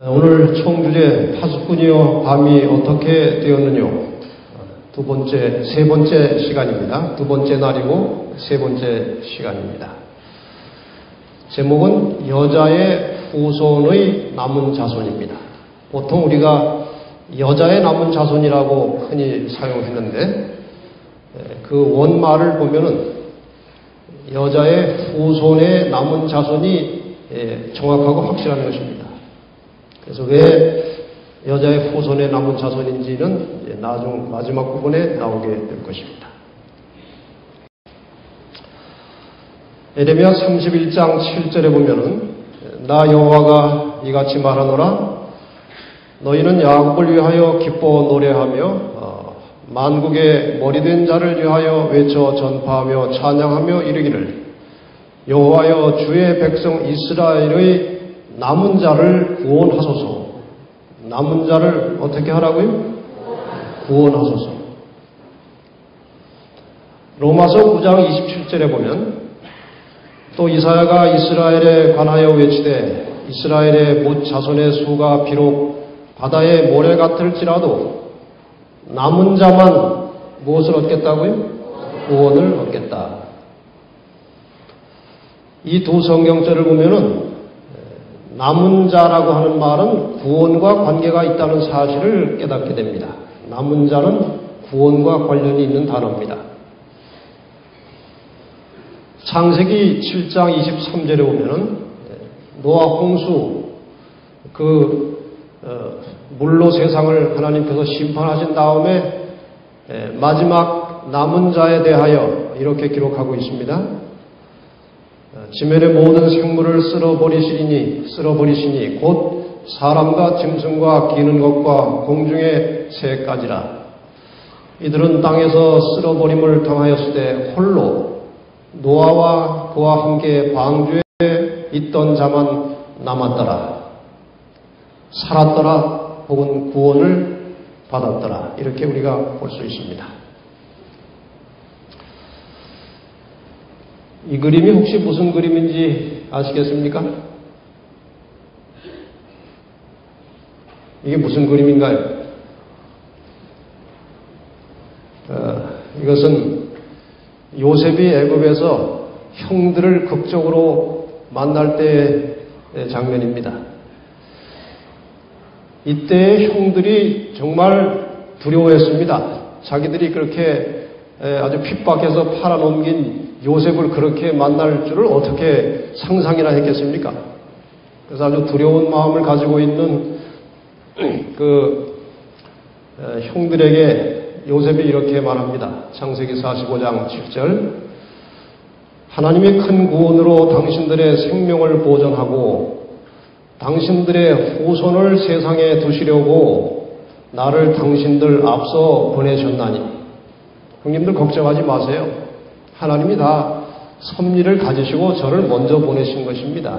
오늘 총주제 파수꾼이여 밤이 어떻게 되었느냐. 세 번째 시간입니다. 두 번째 날이고 세 번째 시간입니다. 제목은 여자의 후손의 남은 자손입니다. 보통 우리가 여자의 남은 자손이라고 흔히 사용했는데 그 원말을 보면은 여자의 후손의 남은 자손이 정확하고 확실한 것입니다. 그래서 왜 여자의 후손의 남은 자손인지는 나중 마지막 부분에 나오게 될 것입니다. 에레미야 31장 7절에 보면은 나 여호와가 이같이 말하노라 너희는 야곱을 위하여 기뻐 노래하며 만국의 머리된 자를 위하여 외쳐 전파하며 찬양하며 이르기를 여호와여 주의 백성 이스라엘의 남은 자를 구원하소서. 남은 자를 어떻게 하라고요? 구원하소서. 로마서 9장 27절에 보면 또 이사야가 이스라엘에 관하여 외치되 이스라엘의 못 자손의 수가 비록 바다의 모래 같을지라도 남은 자만 무엇을 얻겠다고요? 구원을 얻겠다. 이 두 성경절을 보면은 남은 자라고 하는 말은 구원과 관계가 있다는 사실을 깨닫게 됩니다. 남은 자는 구원과 관련이 있는 단어입니다. 창세기 7장 23절에 보면은 노아 홍수 물로 세상을 하나님께서 심판하신 다음에 마지막 남은 자에 대하여 이렇게 기록하고 있습니다. 지면의 모든 생물을 쓸어버리시니 곧 사람과 짐승과 기는 것과 공중의 새까지라. 이들은 땅에서 쓸어버림을 당하였을 때 홀로 노아와 그와 함께 방주에 있던 자만 남았더라. 살았더라 혹은 구원을 받았더라. 이렇게 우리가 볼 수 있습니다. 이 그림이 혹시 무슨 그림인지 아시겠습니까? 이게 무슨 그림인가요? 이것은 요셉이 애굽에서 형들을 극적으로 만날 때의 장면입니다. 이때 형들이 정말 두려워했습니다. 자기들이 그렇게 아주 핍박해서 팔아넘긴 요셉을 그렇게 만날 줄을 어떻게 상상이나 했겠습니까? 그래서 아주 두려운 마음을 가지고 있는 형들에게 요셉이 이렇게 말합니다. 창세기 45장 7절 하나님이 큰 구원으로 당신들의 생명을 보존하고 당신들의 후손을 세상에 두시려고 나를 당신들 앞서 보내셨나니 형님들 걱정하지 마세요. 하나님이 다 섭리를 가지시고 저를 먼저 보내신 것입니다.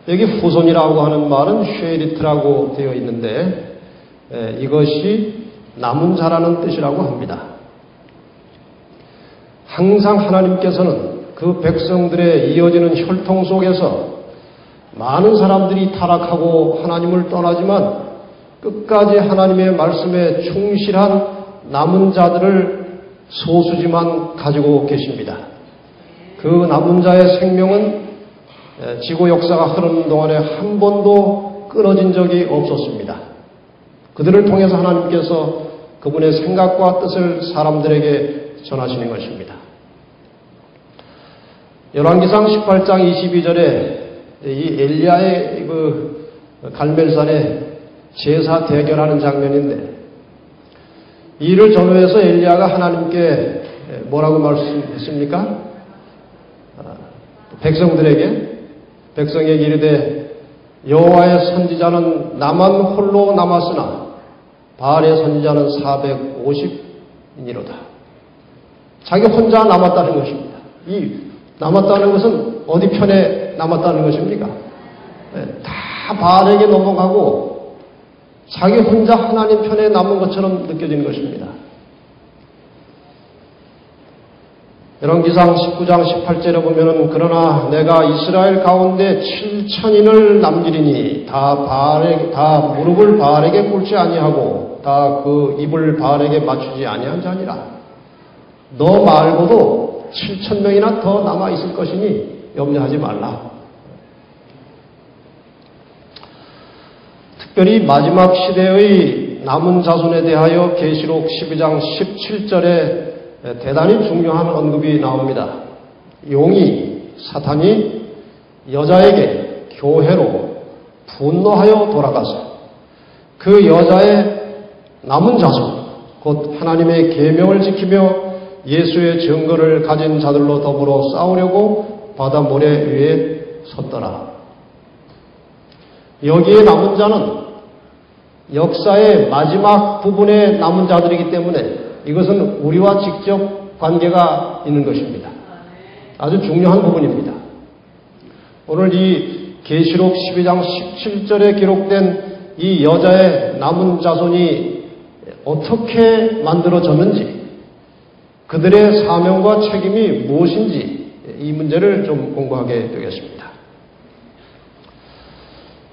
여기 후손이라고 하는 말은 쉐리트라고 되어 있는데 이것이 남은 자라는 뜻이라고 합니다. 항상 하나님께서는 그 백성들의 이어지는 혈통 속에서 많은 사람들이 타락하고 하나님을 떠나지만 끝까지 하나님의 말씀에 충실한 남은 자들을 소수지만 가지고 계십니다. 그 남은 자의 생명은 지구 역사가 흐르는 동안에 한 번도 끊어진 적이 없었습니다. 그들을 통해서 하나님께서 그분의 생각과 뜻을 사람들에게 전하시는 것입니다. 열왕기상 18장 22절에 이 엘리야의 갈멜산에 제사 대결하는 장면인데 이를 전후해서 엘리야가 하나님께 뭐라고 말씀했습니까? 백성에게 이르되 여호와의 선지자는 나만 홀로 남았으나 바알의 선지자는 450이니로다. 자기 혼자 남았다는 것입니다. 이 남았다는 것은 어디 편에 남았다는 것입니까? 다 바알에게 넘어가고 자기 혼자 하나님 편에 남은 것처럼 느껴지는 것입니다. 열왕기상 19장 18절에 보면은 그러나 내가 이스라엘 가운데 7,000인을 남기리니 다 무릎을 바알에게 꿇지 아니하고 다 그 입을 바알에게 맞추지 아니한 자니라. 너 말고도 7,000명이나 더 남아 있을 것이니 염려하지 말라. 특별히 마지막 시대의 남은 자손에 대하여 계시록 12장 17절에 대단히 중요한 언급이 나옵니다. 용이 사탄이 여자에게 교회로 분노하여 돌아가서 그 여자의 남은 자손 곧 하나님의 계명을 지키며 예수의 증거를 가진 자들로 더불어 싸우려고 바다 모래 위에 섰더라. 여기에 남은 자는 역사의 마지막 부분에 남은 자들이기 때문에 이것은 우리와 직접 관계가 있는 것입니다. 아주 중요한 부분입니다. 오늘 이 계시록 12장 17절에 기록된 이 여자의 남은 자손이 어떻게 만들어졌는지, 그들의 사명과 책임이 무엇인지 이 문제를 좀 공부하게 되겠습니다.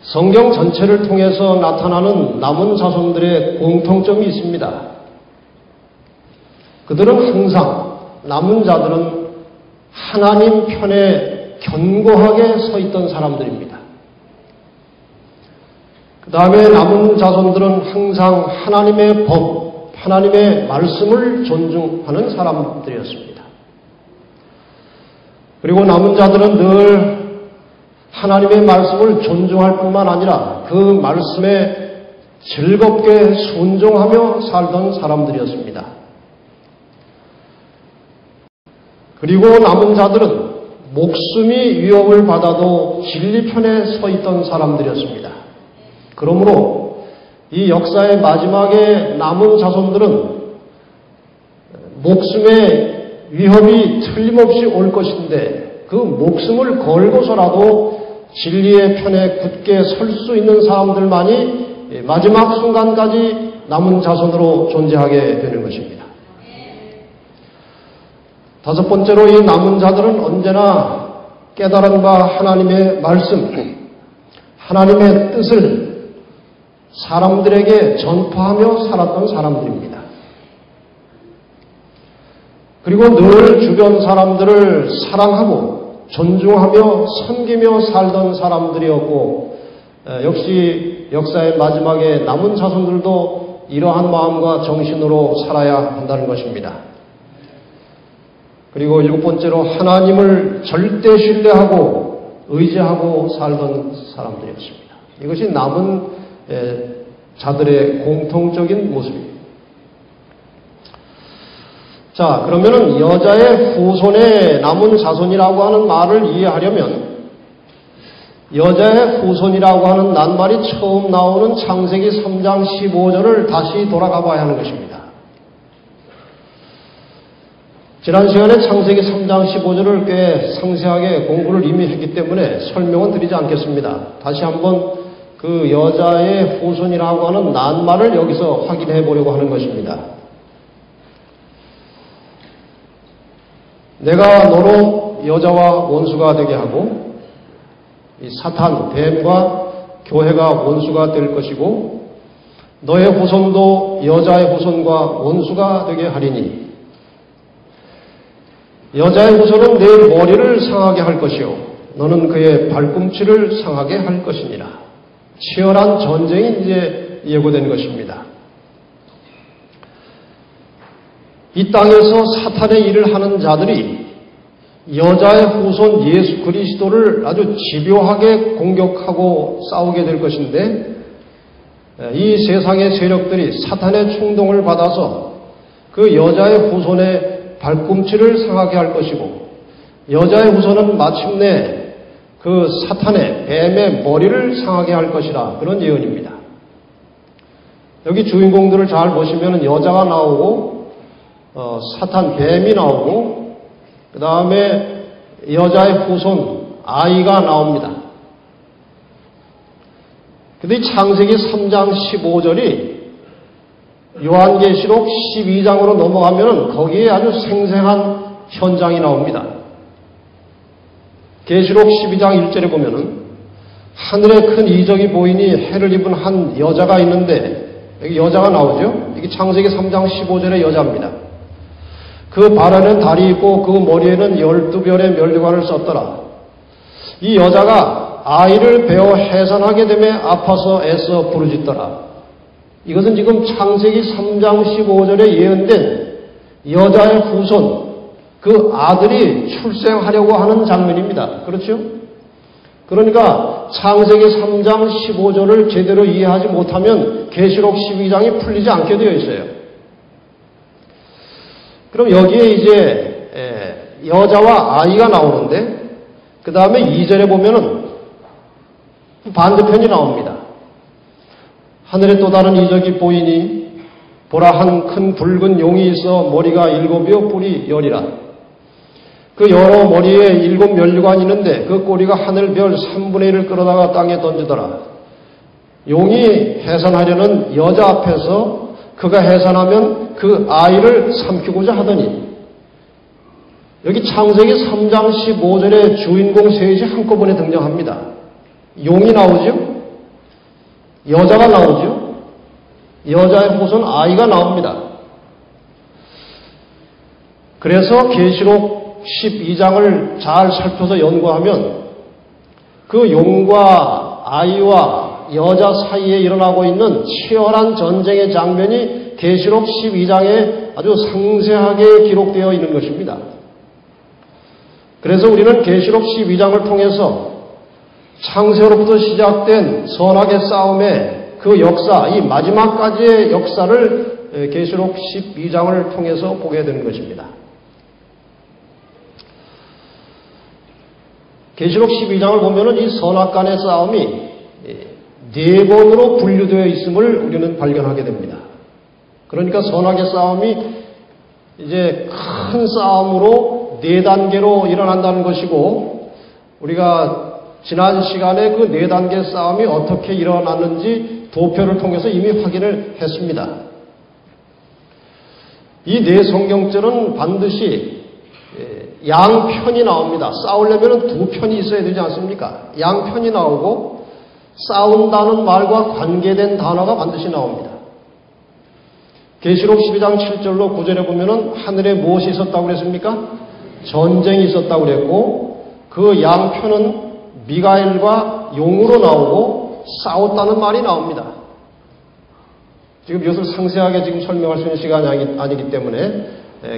성경 전체를 통해서 나타나는 남은 자손들의 공통점이 있습니다. 그들은 항상, 남은 자들은 하나님 편에 견고하게 서 있던 사람들입니다. 그 다음에 남은 자손들은 항상 하나님의 법, 하나님의 말씀을 존중하는 사람들이었습니다. 그리고 남은 자들은 늘 하나님의 말씀을 존중할 뿐만 아니라 그 말씀에 즐겁게 순종하며 살던 사람들이었습니다. 그리고 남은 자들은 목숨이 위협을 받아도 진리 편에 서 있던 사람들이었습니다. 그러므로 이 역사의 마지막에 남은 자손들은 목숨의 위협이 틀림없이 올 것인데 그 목숨을 걸고서라도 진리의 편에 굳게 설 수 있는 사람들만이 마지막 순간까지 남은 자손으로 존재하게 되는 것입니다. 다섯 번째로 이 남은 자들은 언제나 깨달은 바 하나님의 말씀, 하나님의 뜻을 사람들에게 전파하며 살았던 사람들입니다. 그리고 늘 주변 사람들을 사랑하고 존중하며 섬기며 살던 사람들이었고, 역시 역사의 마지막에 남은 자손들도 이러한 마음과 정신으로 살아야 한다는 것입니다. 그리고 일곱 번째로 하나님을 절대 신뢰하고 의지하고 살던 사람들이었습니다. 이것이 남은 자들의 공통적인 모습입니다. 자, 그러면은 여자의 후손의 남은 자손이라고 하는 말을 이해하려면 여자의 후손이라고 하는 낱말이 처음 나오는 창세기 3장 15절을 다시 돌아가 봐야 하는 것입니다. 지난 시간에 창세기 3장 15절을 꽤 상세하게 공부를 이미 했기 때문에 설명은 드리지 않겠습니다. 다시 한번 그 여자의 후손이라고 하는 낱말을 여기서 확인해 보려고 하는 것입니다. 내가 너로 여자와 원수가 되게 하고 이 사탄, 뱀과 교회가 원수가 될 것이고 너의 후손도 여자의 후손과 원수가 되게 하리니 여자의 후손은 내 머리를 상하게 할 것이요 너는 그의 발꿈치를 상하게 할 것이니라. 치열한 전쟁이 이제 예고된 것입니다. 이 땅에서 사탄의 일을 하는 자들이 여자의 후손 예수 그리스도를 아주 집요하게 공격하고 싸우게 될 것인데 이 세상의 세력들이 사탄의 충동을 받아서 그 여자의 후손의 발꿈치를 상하게 할 것이고 여자의 후손은 마침내 그 사탄의 뱀의 머리를 상하게 할 것이라 그런 예언입니다. 여기 주인공들을 잘 보시면 여자가 나오고 사탄 뱀이 나오고 그 다음에 여자의 후손 아이가 나옵니다. 근데 창세기 3장 15절이 요한계시록 12장으로 넘어가면 거기에 아주 생생한 현장이 나옵니다. 계시록 12장 1절에 보면은 하늘에 큰 이적이 보이니 해를 입은 한 여자가 있는데, 여기 여자가 나오죠? 이게 창세기 3장 15절의 여자입니다. 그 발에는 달이 있고 그 머리에는 12별의 면류관을 썼더라. 이 여자가 아이를 베어 해산하게 되매 아파서 애써 부르짖더라. 이것은 지금 창세기 3장 15절에 예언된 여자의 후손, 그 아들이 출생하려고 하는 장면입니다. 그렇죠? 그러니까 창세기 3장 15절을 제대로 이해하지 못하면 계시록 12장이 풀리지 않게 되어 있어요. 그럼 여기에 이제 여자와 아이가 나오는데, 그 다음에 2절에 보면은 반대편이 나옵니다. 하늘에 또 다른 이적이 보이니 보라 한 큰 붉은 용이 있어 머리가 7이요 뿔이 10이라. 그 여러 머리에 7 면류관이 있는데 그 꼬리가 하늘 별 3분의 1을 끌어다가 땅에 던지더라. 용이 해산하려는 여자 앞에서 그가 해산하면 그 아이를 삼키고자 하더니, 여기 창세기 3장 15절에 주인공 셋이 한꺼번에 등장합니다. 용이 나오죠? 여자가 나오죠? 여자의 후손 아이가 나옵니다. 그래서 계시록 12장을 잘 살펴서 연구하면 그 용과 아이와 여자 사이에 일어나고 있는 치열한 전쟁의 장면이 계시록 12장에 아주 상세하게 기록되어 있는 것입니다. 그래서 우리는 계시록 12장을 통해서 창세로부터 시작된 선악의 싸움의 그 역사, 이 마지막까지의 역사를 계시록 12장을 통해서 보게 되는 것입니다. 계시록 12장을 보면은 이 선악 간의 싸움이 네 번으로 분류되어 있음을 우리는 발견하게 됩니다. 그러니까 선악의 싸움이 이제 큰 싸움으로 네 단계로 일어난다는 것이고, 우리가 지난 시간에 그 네 단계 싸움이 어떻게 일어났는지 도표를 통해서 이미 확인을 했습니다. 이 네 성경절은 반드시 양편이 나옵니다. 싸우려면 두 편이 있어야 되지 않습니까? 양편이 나오고 싸운다는 말과 관계된 단어가 반드시 나옵니다. 계시록 12장 7절로 9절에 보면은 하늘에 무엇이 있었다고 그랬습니까? 전쟁이 있었다고 그랬고, 그 양편은 미가엘과 용으로 나오고 싸웠다는 말이 나옵니다. 지금 이것을 상세하게 지금 설명할 수 있는 시간이 아니기 때문에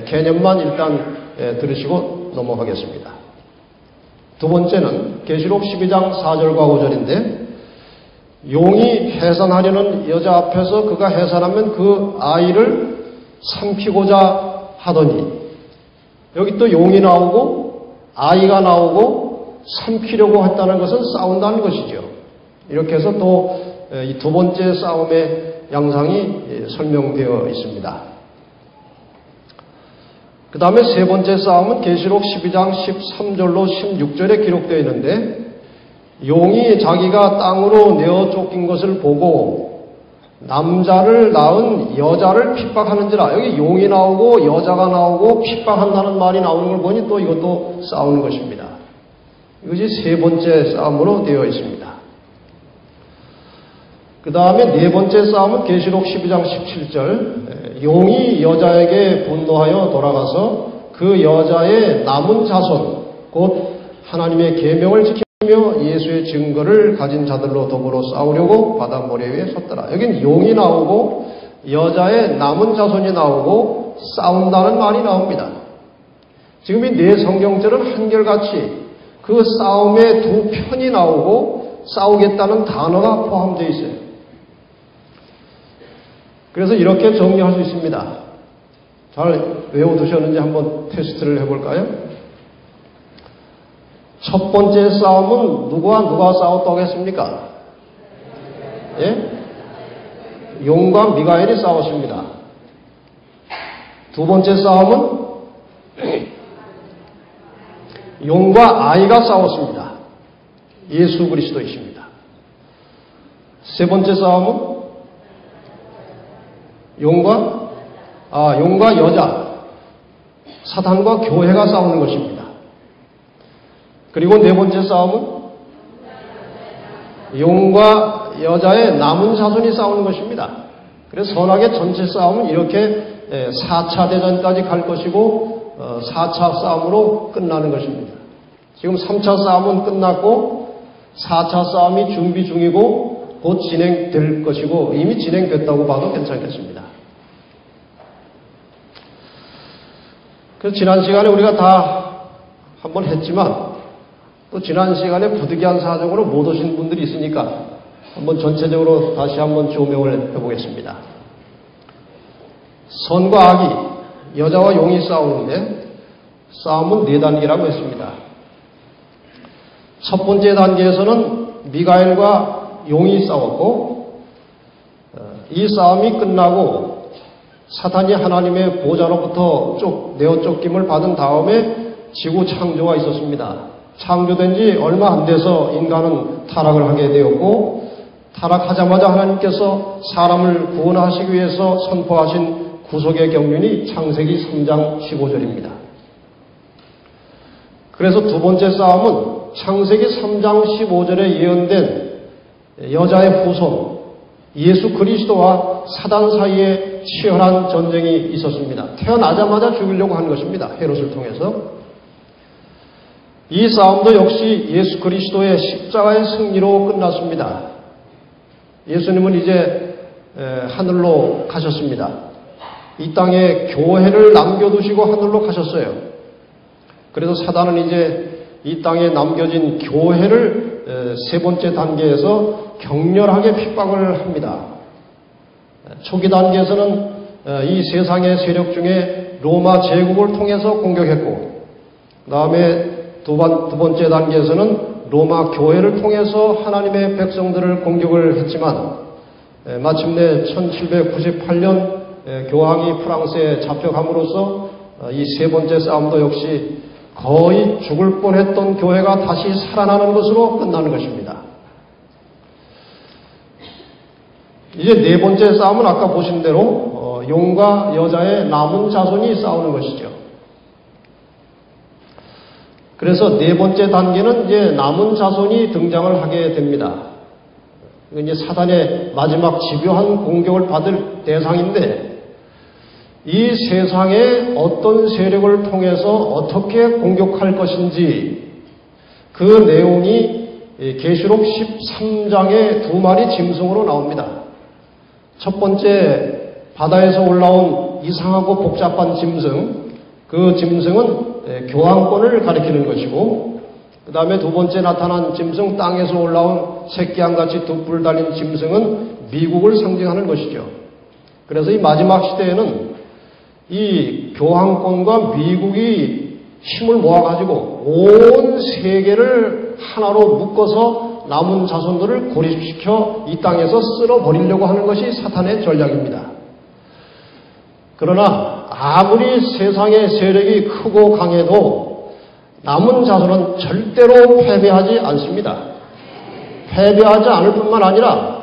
개념만 일단 들으시고 넘어가겠습니다. 두 번째는 계시록 12장 4절과 5절인데, 용이 해산하려는 여자 앞에서 그가 해산하면 그 아이를 삼키고자 하더니, 여기 또 용이 나오고 아이가 나오고 삼키려고 했다는 것은 싸운다는 것이죠. 이렇게 해서 또 이 두 번째 싸움의 양상이 설명되어 있습니다. 그 다음에 세 번째 싸움은 계시록 12장 13절로 16절에 기록되어 있는데, 용이 자기가 땅으로 내어 쫓긴 것을 보고 남자를 낳은 여자를 핍박하는지라. 여기 용이 나오고 여자가 나오고 핍박한다는 말이 나오는 걸 보니 또 이것도 싸우는 것입니다. 이것이 세 번째 싸움으로 되어 있습니다. 그 다음에 네 번째 싸움은 계시록 12장 17절, 용이 여자에게 분노하여 돌아가서 그 여자의 남은 자손, 곧 하나님의 계명을 지키며 예수의 증거를 가진 자들로 더불어 싸우려고 바다 모래 위에 섰더라. 여긴 용이 나오고 여자의 남은 자손이 나오고 싸운다는 말이 나옵니다. 지금 이 네 성경절은 한결같이 그 싸움의 두 편이 나오고 싸우겠다는 단어가 포함되어 있어요. 그래서 이렇게 정리할 수 있습니다. 잘 외워두셨는지 한번 테스트를 해볼까요? 첫 번째 싸움은 누가 싸웠다고 했습니까? 예? 용과 미가엘이 싸웠습니다. 두 번째 싸움은 용과 아이가 싸웠습니다. 예수 그리스도이십니다. 세 번째 싸움은 용과 여자. 사탄과 교회가 싸우는 것입니다. 그리고 네 번째 싸움은 용과 여자의 남은 자손이 싸우는 것입니다. 그래서 선악의 전체 싸움은 이렇게 4차 대전까지 갈 것이고 4차 싸움으로 끝나는 것입니다. 지금 3차 싸움은 끝났고 4차 싸움이 준비 중이고 곧 진행될 것이고 이미 진행됐다고 봐도 괜찮겠습니다. 그래서 지난 시간에 우리가 다 한번 했지만 또 지난 시간에 부득이한 사정으로 못 오신 분들이 있으니까 한번 전체적으로 다시 한번 조명을 해보겠습니다. 선과 악이 여자와 용이 싸우는데 싸움은 4단계라고 했습니다. 첫 번째 단계에서는 미가엘과 용이 싸웠고 이 싸움이 끝나고 사탄이 하나님의 보좌로부터 내어 쫓김을 받은 다음에 지구 창조가 있었습니다. 창조된 지 얼마 안 돼서 인간은 타락을 하게 되었고 타락하자마자 하나님께서 사람을 구원하시기 위해서 선포하신 구속의 경륜이 창세기 3장 15절입니다. 그래서 두 번째 싸움은 창세기 3장 15절에 예언된 여자의 후손 예수 그리스도와 사단 사이에 치열한 전쟁이 있었습니다. 태어나자마자 죽이려고 한 것입니다. 헤롯을 통해서. 이 싸움도 역시 예수 그리스도의 십자가의 승리로 끝났습니다. 예수님은 이제 하늘로 가셨습니다. 이 땅에 교회를 남겨두시고 하늘로 가셨어요. 그래서 사단은 이제 이 땅에 남겨진 교회를 세 번째 단계에서 격렬하게 핍박을 합니다. 초기 단계에서는 이 세상의 세력 중에 로마 제국을 통해서 공격했고 그 다음에 두 번째 단계에서는 로마 교회를 통해서 하나님의 백성들을 공격을 했지만 마침내 1798년 교황이 프랑스에 잡혀감으로써 이 세 번째 싸움도 역시 거의 죽을 뻔했던 교회가 다시 살아나는 것으로 끝나는 것입니다. 이제 네 번째 싸움은 아까 보신 대로 용과 여자의 남은 자손이 싸우는 것이죠. 그래서 네 번째 단계는 이제 남은 자손이 등장을 하게 됩니다. 이제 사단의 마지막 집요한 공격을 받을 대상인데 이 세상에 어떤 세력을 통해서 어떻게 공격할 것인지 그 내용이 계시록 13장의 두 마리 짐승으로 나옵니다. 첫 번째 바다에서 올라온 이상하고 복잡한 짐승, 그 짐승은 교황권을 가리키는 것이고 그 다음에 두 번째 나타난 짐승, 땅에서 올라온 새끼양같이 두 뿔 달린 짐승은 미국을 상징하는 것이죠. 그래서 이 마지막 시대에는 이 교황권과 미국이 힘을 모아가지고 온 세계를 하나로 묶어서 남은 자손들을 고립시켜 이 땅에서 쓸어버리려고 하는 것이 사탄의 전략입니다. 그러나 아무리 세상의 세력이 크고 강해도 남은 자손은 절대로 패배하지 않습니다. 패배하지 않을 뿐만 아니라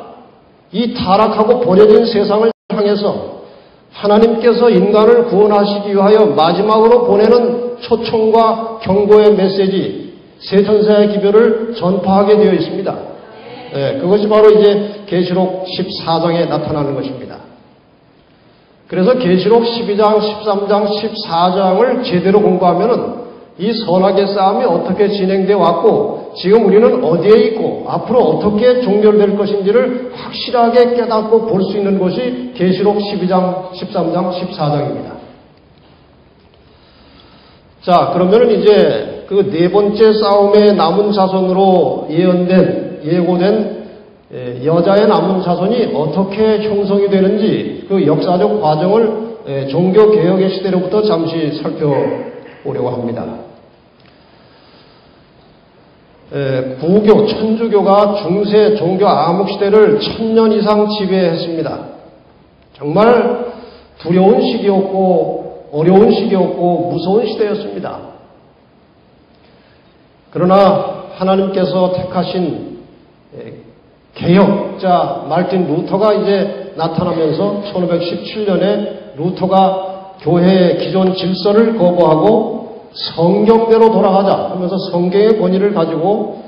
이 타락하고 버려진 세상을 향해서 하나님께서 인간을 구원하시기 위하여 마지막으로 보내는 초청과 경고의 메시지, 세 천사의 기별을 전파하게 되어 있습니다. 그것이 바로 이제 계시록 14장에 나타나는 것입니다. 그래서 계시록 12장, 13장, 14장을 제대로 공부하면은 이 선악의 싸움이 어떻게 진행되어 왔고 지금 우리는 어디에 있고 앞으로 어떻게 종결될 것인지를 확실하게 깨닫고 볼 수 있는 것이 계시록 12장, 13장, 14장입니다. 자, 그러면은 이제 그 네 번째 싸움의 남은 자손으로 예고된 여자의 남은 자손이 어떻게 형성이 되는지 그 역사적 과정을 종교개혁의 시대로부터 잠시 살펴보려고 합니다. 구교, 천주교가 중세 종교 암흑시대를 1000년 이상 지배했습니다. 정말 두려운 시기였고 어려운 시기였고 무서운 시대였습니다. 그러나 하나님께서 택하신 개혁자 말틴 루터가 이제 나타나면서 1517년에 루터가 교회의 기존 질서를 거부하고 성경대로 돌아가자 하면서 성경의 권위를 가지고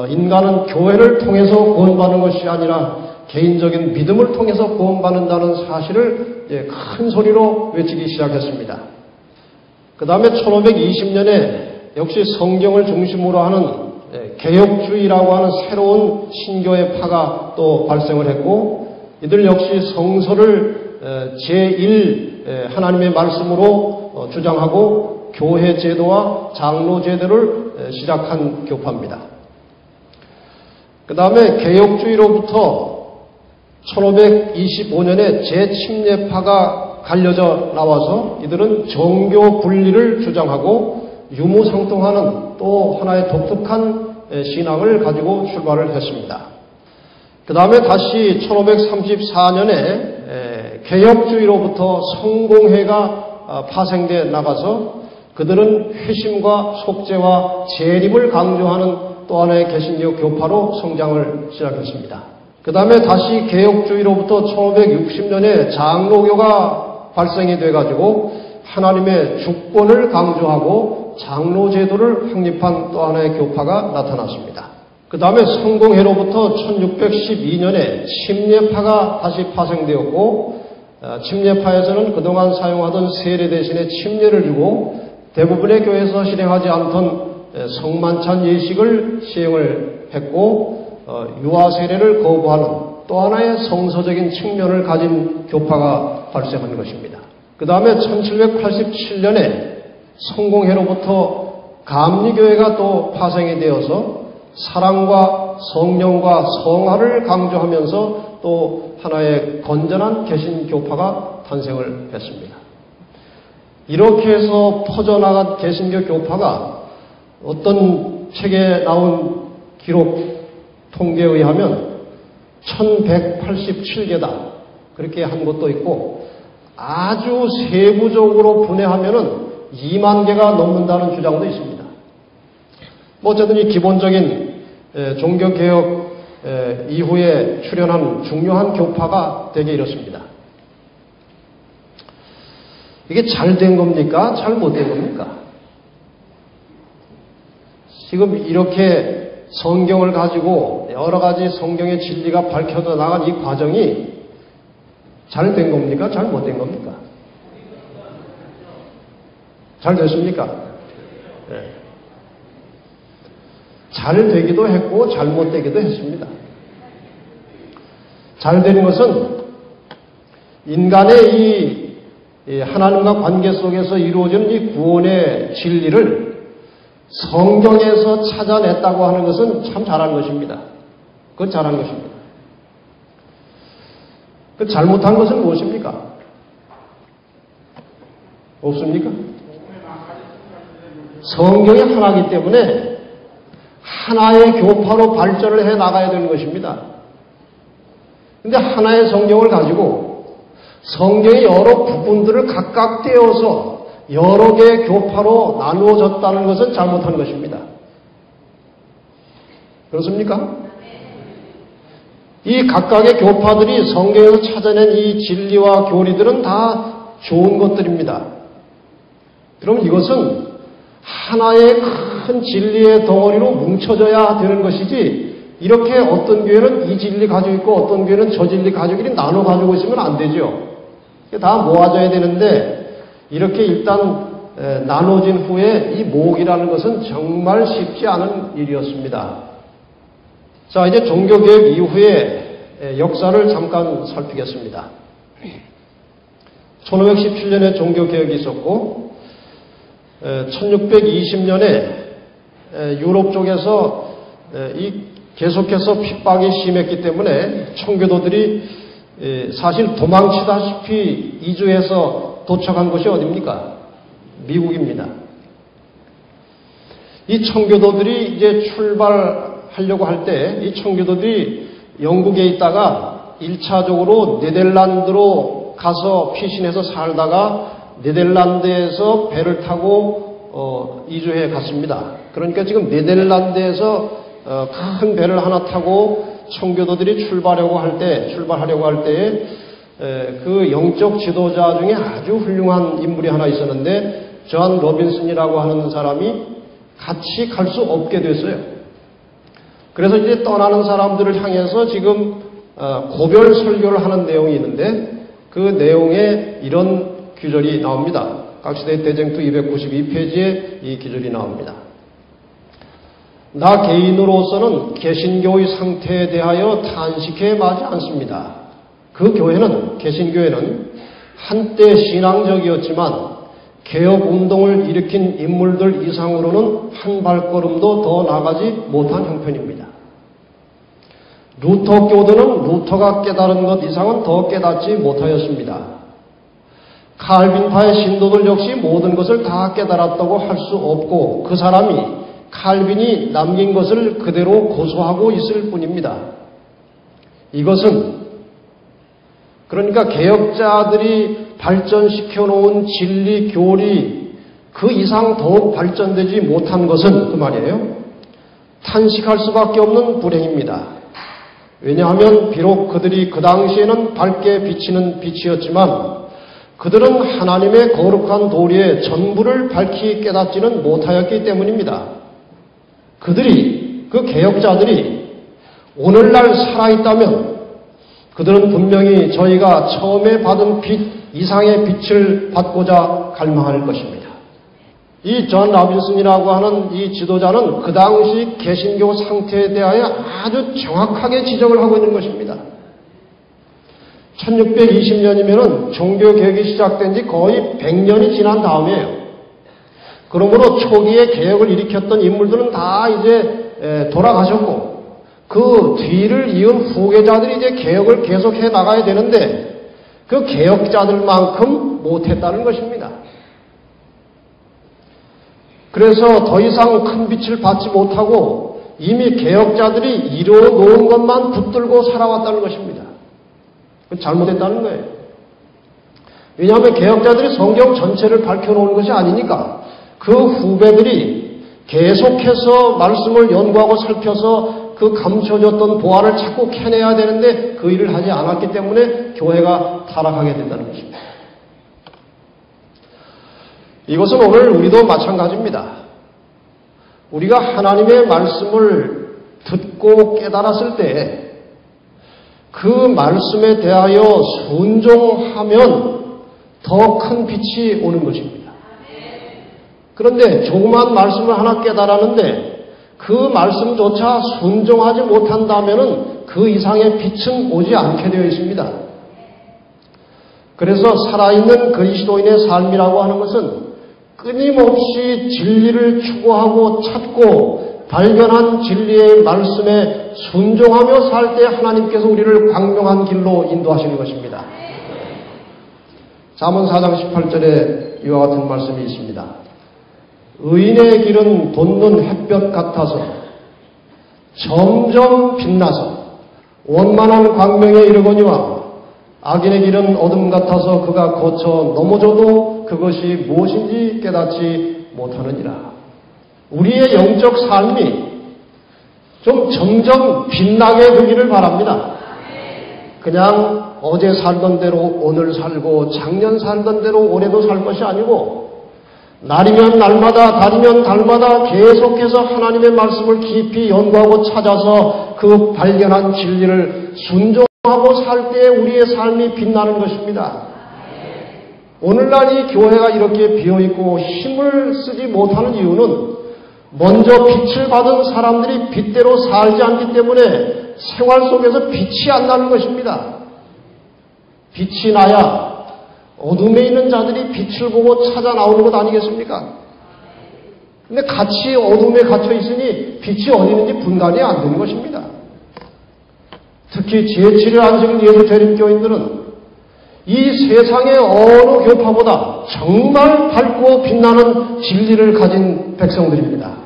인간은 교회를 통해서 구원받는 것이 아니라 개인적인 믿음을 통해서 구원받는다는 사실을 큰 소리로 외치기 시작했습니다. 그 다음에 1520년에 역시 성경을 중심으로 하는 개혁주의라고 하는 새로운 신교회파가 또 발생을 했고, 이들 역시 성서를 제1 하나님의 말씀으로 주장하고 교회 제도와 장로 제도를 시작한 교파입니다. 그 다음에 개혁주의로부터 1525년에 재침례파가 갈려져 나와서 이들은 종교 분리를 주장하고 유무상통하는 또 하나의 독특한 신앙을 가지고 출발을 했습니다. 그 다음에 다시 1534년에 개혁주의로부터 성공회가 파생돼 나가서 그들은 회심과 속죄와 재림을 강조하는 또 하나의 개신교 교파로 성장을 시작했습니다. 그 다음에 다시 개혁주의로부터 1560년에 장로교가 발생이 돼가지고 하나님의 주권을 강조하고 장로 제도를 확립한 또 하나의 교파가 나타났습니다. 그 다음에 성공회로부터 1612년에 침례파가 다시 파생되었고, 침례파에서는 그동안 사용하던 세례 대신에 침례를 주고 대부분의 교회에서 실행하지 않던 성만찬 예식을 시행을 했고, 유아 세례를 거부하는 또 하나의 성서적인 측면을 가진 교파가 발생한 것입니다. 그 다음에 1787년에 성공회로부터 감리교회가 또 파생이 되어서 사랑과 성령과 성화를 강조하면서 또 하나의 건전한 개신교파가 탄생을 했습니다. 이렇게 해서 퍼져나간 개신교 교파가 어떤 책에 나온 기록 통계에 의하면 1187개다 그렇게 한 것도 있고, 아주 세부적으로 분해하면은 2만 개가 넘는다는 주장도 있습니다. 어쨌든 이 기본적인 종교개혁 이후에 출현한 중요한 교파가 되게 이렇습니다. 이게 잘 된 겁니까? 잘 못 된 겁니까? 지금 이렇게 성경을 가지고 여러 가지 성경의 진리가 밝혀져 나간 이 과정이 잘 된 겁니까? 잘 못 된 겁니까? 잘 됐습니까? 네. 잘 되기도 했고 잘못되기도 했습니다. 잘 된 것은 인간의 이 하나님과 관계 속에서 이루어지는 이 구원의 진리를 성경에서 찾아냈다고 하는 것은 참 잘한 것입니다. 그건 잘한 것입니다. 그 잘못한 것은 무엇입니까? 없습니까? 성경이 하나이기 때문에 하나의 교파로 발전을 해 나가야 되는 것입니다. 근데 하나의 성경을 가지고 성경의 여러 부분들을 각각 떼어서 여러 개의 교파로 나누어졌다는 것은 잘못한 것입니다. 그렇습니까? 이 각각의 교파들이 성경에서 찾아낸 이 진리와 교리들은 다 좋은 것들입니다. 그럼 이것은 하나의 큰 진리의 덩어리로 뭉쳐져야 되는 것이지, 이렇게 어떤 교회는 이 진리 가지고 있고 어떤 교회는 저 진리 가지고 이렇게 나눠 가지고 있으면 안 되죠. 다 모아져야 되는데, 이렇게 일단 나눠진 후에 이 모으기라는 것은 정말 쉽지 않은 일이었습니다. 자, 이제 종교개혁 이후에 역사를 잠깐 살피겠습니다. 1517년에 종교개혁이 있었고, 1620년에 유럽 쪽에서 계속해서 핍박이 심했기 때문에 청교도들이 사실 도망치다시피 이주해서 도착한 곳이 어디입니까? 미국입니다. 이 청교도들이 이제 출발하려고 할 때 이 청교도들이 영국에 있다가 1차적으로 네덜란드로 가서 피신해서 살다가 네덜란드에서 배를 타고 이주해 갔습니다. 그러니까 지금 네덜란드에서 큰 배를 하나 타고 청교도들이 출발하려고 할 때에 그 영적 지도자 중에 아주 훌륭한 인물이 하나 있었는데 존 로빈슨이라고 하는 사람이 같이 갈 수 없게 됐어요. 그래서 이제 떠나는 사람들을 향해서 지금 고별 설교를 하는 내용이 있는데 그 내용에 이런 규절이 나옵니다. 각시대 대쟁투 292페이지에 이 규절이 나옵니다. 나 개인으로서는 개신교의 상태에 대하여 탄식해 마지 않습니다. 그 교회는, 개신교회는 한때 신앙적이었지만 개혁운동을 일으킨 인물들 이상으로는 한 발걸음도 더 나가지 못한 형편입니다. 루터교도는 루터가 깨달은 것 이상은 더 깨닫지 못하였습니다. 칼빈파의 신도들 역시 모든 것을 다 깨달았다고 할 수 없고 그 사람이 칼빈이 남긴 것을 그대로 고수하고 있을 뿐입니다. 이것은 그러니까 개혁자들이 발전시켜 놓은 진리, 교리 그 이상 더욱 발전되지 못한 것은 그 말이에요. 탄식할 수밖에 없는 불행입니다. 왜냐하면 비록 그들이 그 당시에는 밝게 비치는 빛이었지만 그들은 하나님의 거룩한 도리의 전부를 밝히 깨닫지는 못하였기 때문입니다. 그들이, 그 개혁자들이 오늘날 살아있다면 그들은 분명히 저희가 처음에 받은 빛 이상의 빛을 받고자 갈망할 것입니다. 이 존 라빈슨이라고 하는 이 지도자는 그 당시 개신교 상태에 대하여 아주 정확하게 지적을 하고 있는 것입니다. 1620년이면은 종교개혁이 시작된 지 거의 100년이 지난 다음이에요. 그러므로 초기에 개혁을 일으켰던 인물들은 다 이제 돌아가셨고 그 뒤를 이은 후계자들이 이제 개혁을 계속해 나가야 되는데 그 개혁자들만큼 못했다는 것입니다. 그래서 더 이상 큰 빛을 받지 못하고 이미 개혁자들이 이루어 놓은 것만 붙들고 살아왔다는 것입니다. 그건 잘못했다는 거예요. 왜냐하면 개혁자들이 성경 전체를 밝혀놓은 것이 아니니까 그 후배들이 계속해서 말씀을 연구하고 살펴서 그 감춰졌던 보화를 자꾸 캐내야 되는데 그 일을 하지 않았기 때문에 교회가 타락하게 된다는 것입니다. 이것은 오늘 우리도 마찬가지입니다. 우리가 하나님의 말씀을 듣고 깨달았을 때 그 말씀에 대하여 순종하면 더 큰 빛이 오는 것입니다. 그런데 조그만 말씀을 하나 깨달았는데 그 말씀조차 순종하지 못한다면 그 이상의 빛은 오지 않게 되어 있습니다. 그래서 살아있는 그리스도인의 삶이라고 하는 것은 끊임없이 진리를 추구하고 찾고 발견한 진리의 말씀에 순종하며 살 때 하나님께서 우리를 광명한 길로 인도하시는 것입니다. 잠언 4장 18절에 이와 같은 말씀이 있습니다. 의인의 길은 돋는 햇볕 같아서 점점 빛나서 원만한 광명에 이르거니와 악인의 길은 어둠 같아서 그가 거쳐 넘어져도 그것이 무엇인지 깨닫지 못하느니라. 우리의 영적 삶이 좀 점점 빛나게 되기를 바랍니다. 그냥 어제 살던 대로 오늘 살고 작년 살던 대로 올해도 살 것이 아니고 날이면 날마다 달이면 달마다 계속해서 하나님의 말씀을 깊이 연구하고 찾아서 그 발견한 진리를 순종하고 살 때 우리의 삶이 빛나는 것입니다. 오늘날 이 교회가 이렇게 비어있고 힘을 쓰지 못하는 이유는 먼저 빛을 받은 사람들이 빛대로 살지 않기 때문에 생활 속에서 빛이 안 나는 것입니다. 빛이 나야 어둠에 있는 자들이 빛을 보고 찾아 나오는 것 아니겠습니까? 근데 같이 어둠에 갇혀 있으니 빛이 어디 있는지 분간이 안 되는 것입니다. 특히 제7일 안식 예수 재림교인들은 이 세상의 어느 교파보다 정말 밝고 빛나는 진리를 가진 백성들입니다.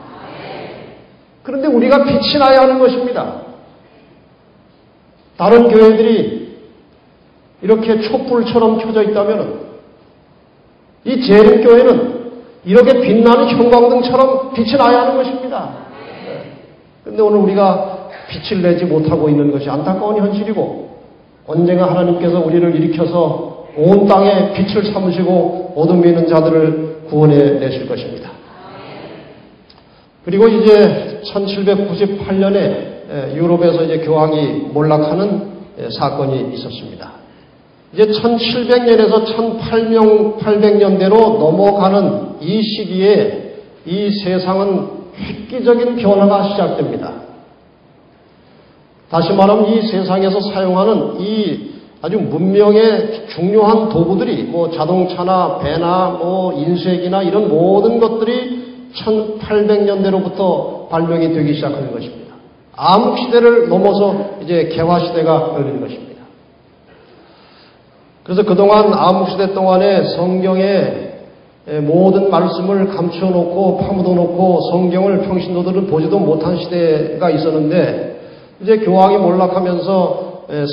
그런데 우리가 빛이 나야 하는 것입니다. 다른 교회들이 이렇게 촛불처럼 켜져 있다면 이 재림교회는 이렇게 빛나는 형광등처럼 빛이 나야 하는 것입니다. 그런데 오늘 우리가 빛을 내지 못하고 있는 것이 안타까운 현실이고 언젠가 하나님께서 우리를 일으켜서 온 땅에 빛을 삼으시고 어둠에 있는 자들을 구원해 내실 것입니다. 그리고 이제 1798년에 유럽에서 이제 교황이 몰락하는 사건이 있었습니다. 이제 1700년에서 1800년대로 넘어가는 이 시기에 이 세상은 획기적인 변화가 시작됩니다. 다시 말하면 이 세상에서 사용하는 이 아주 문명의 중요한 도구들이 뭐 자동차나 배나 뭐 인쇄기나 이런 모든 것들이 1800년대로부터 발명이 되기 시작하는 것입니다. 암흑 시대를 넘어서 이제 개화 시대가 열리는 것입니다. 그래서 그동안 암흑 시대 동안에 성경의 모든 말씀을 감춰놓고 파묻어놓고 성경을 평신도들은 보지도 못한 시대가 있었는데 이제 교황이 몰락하면서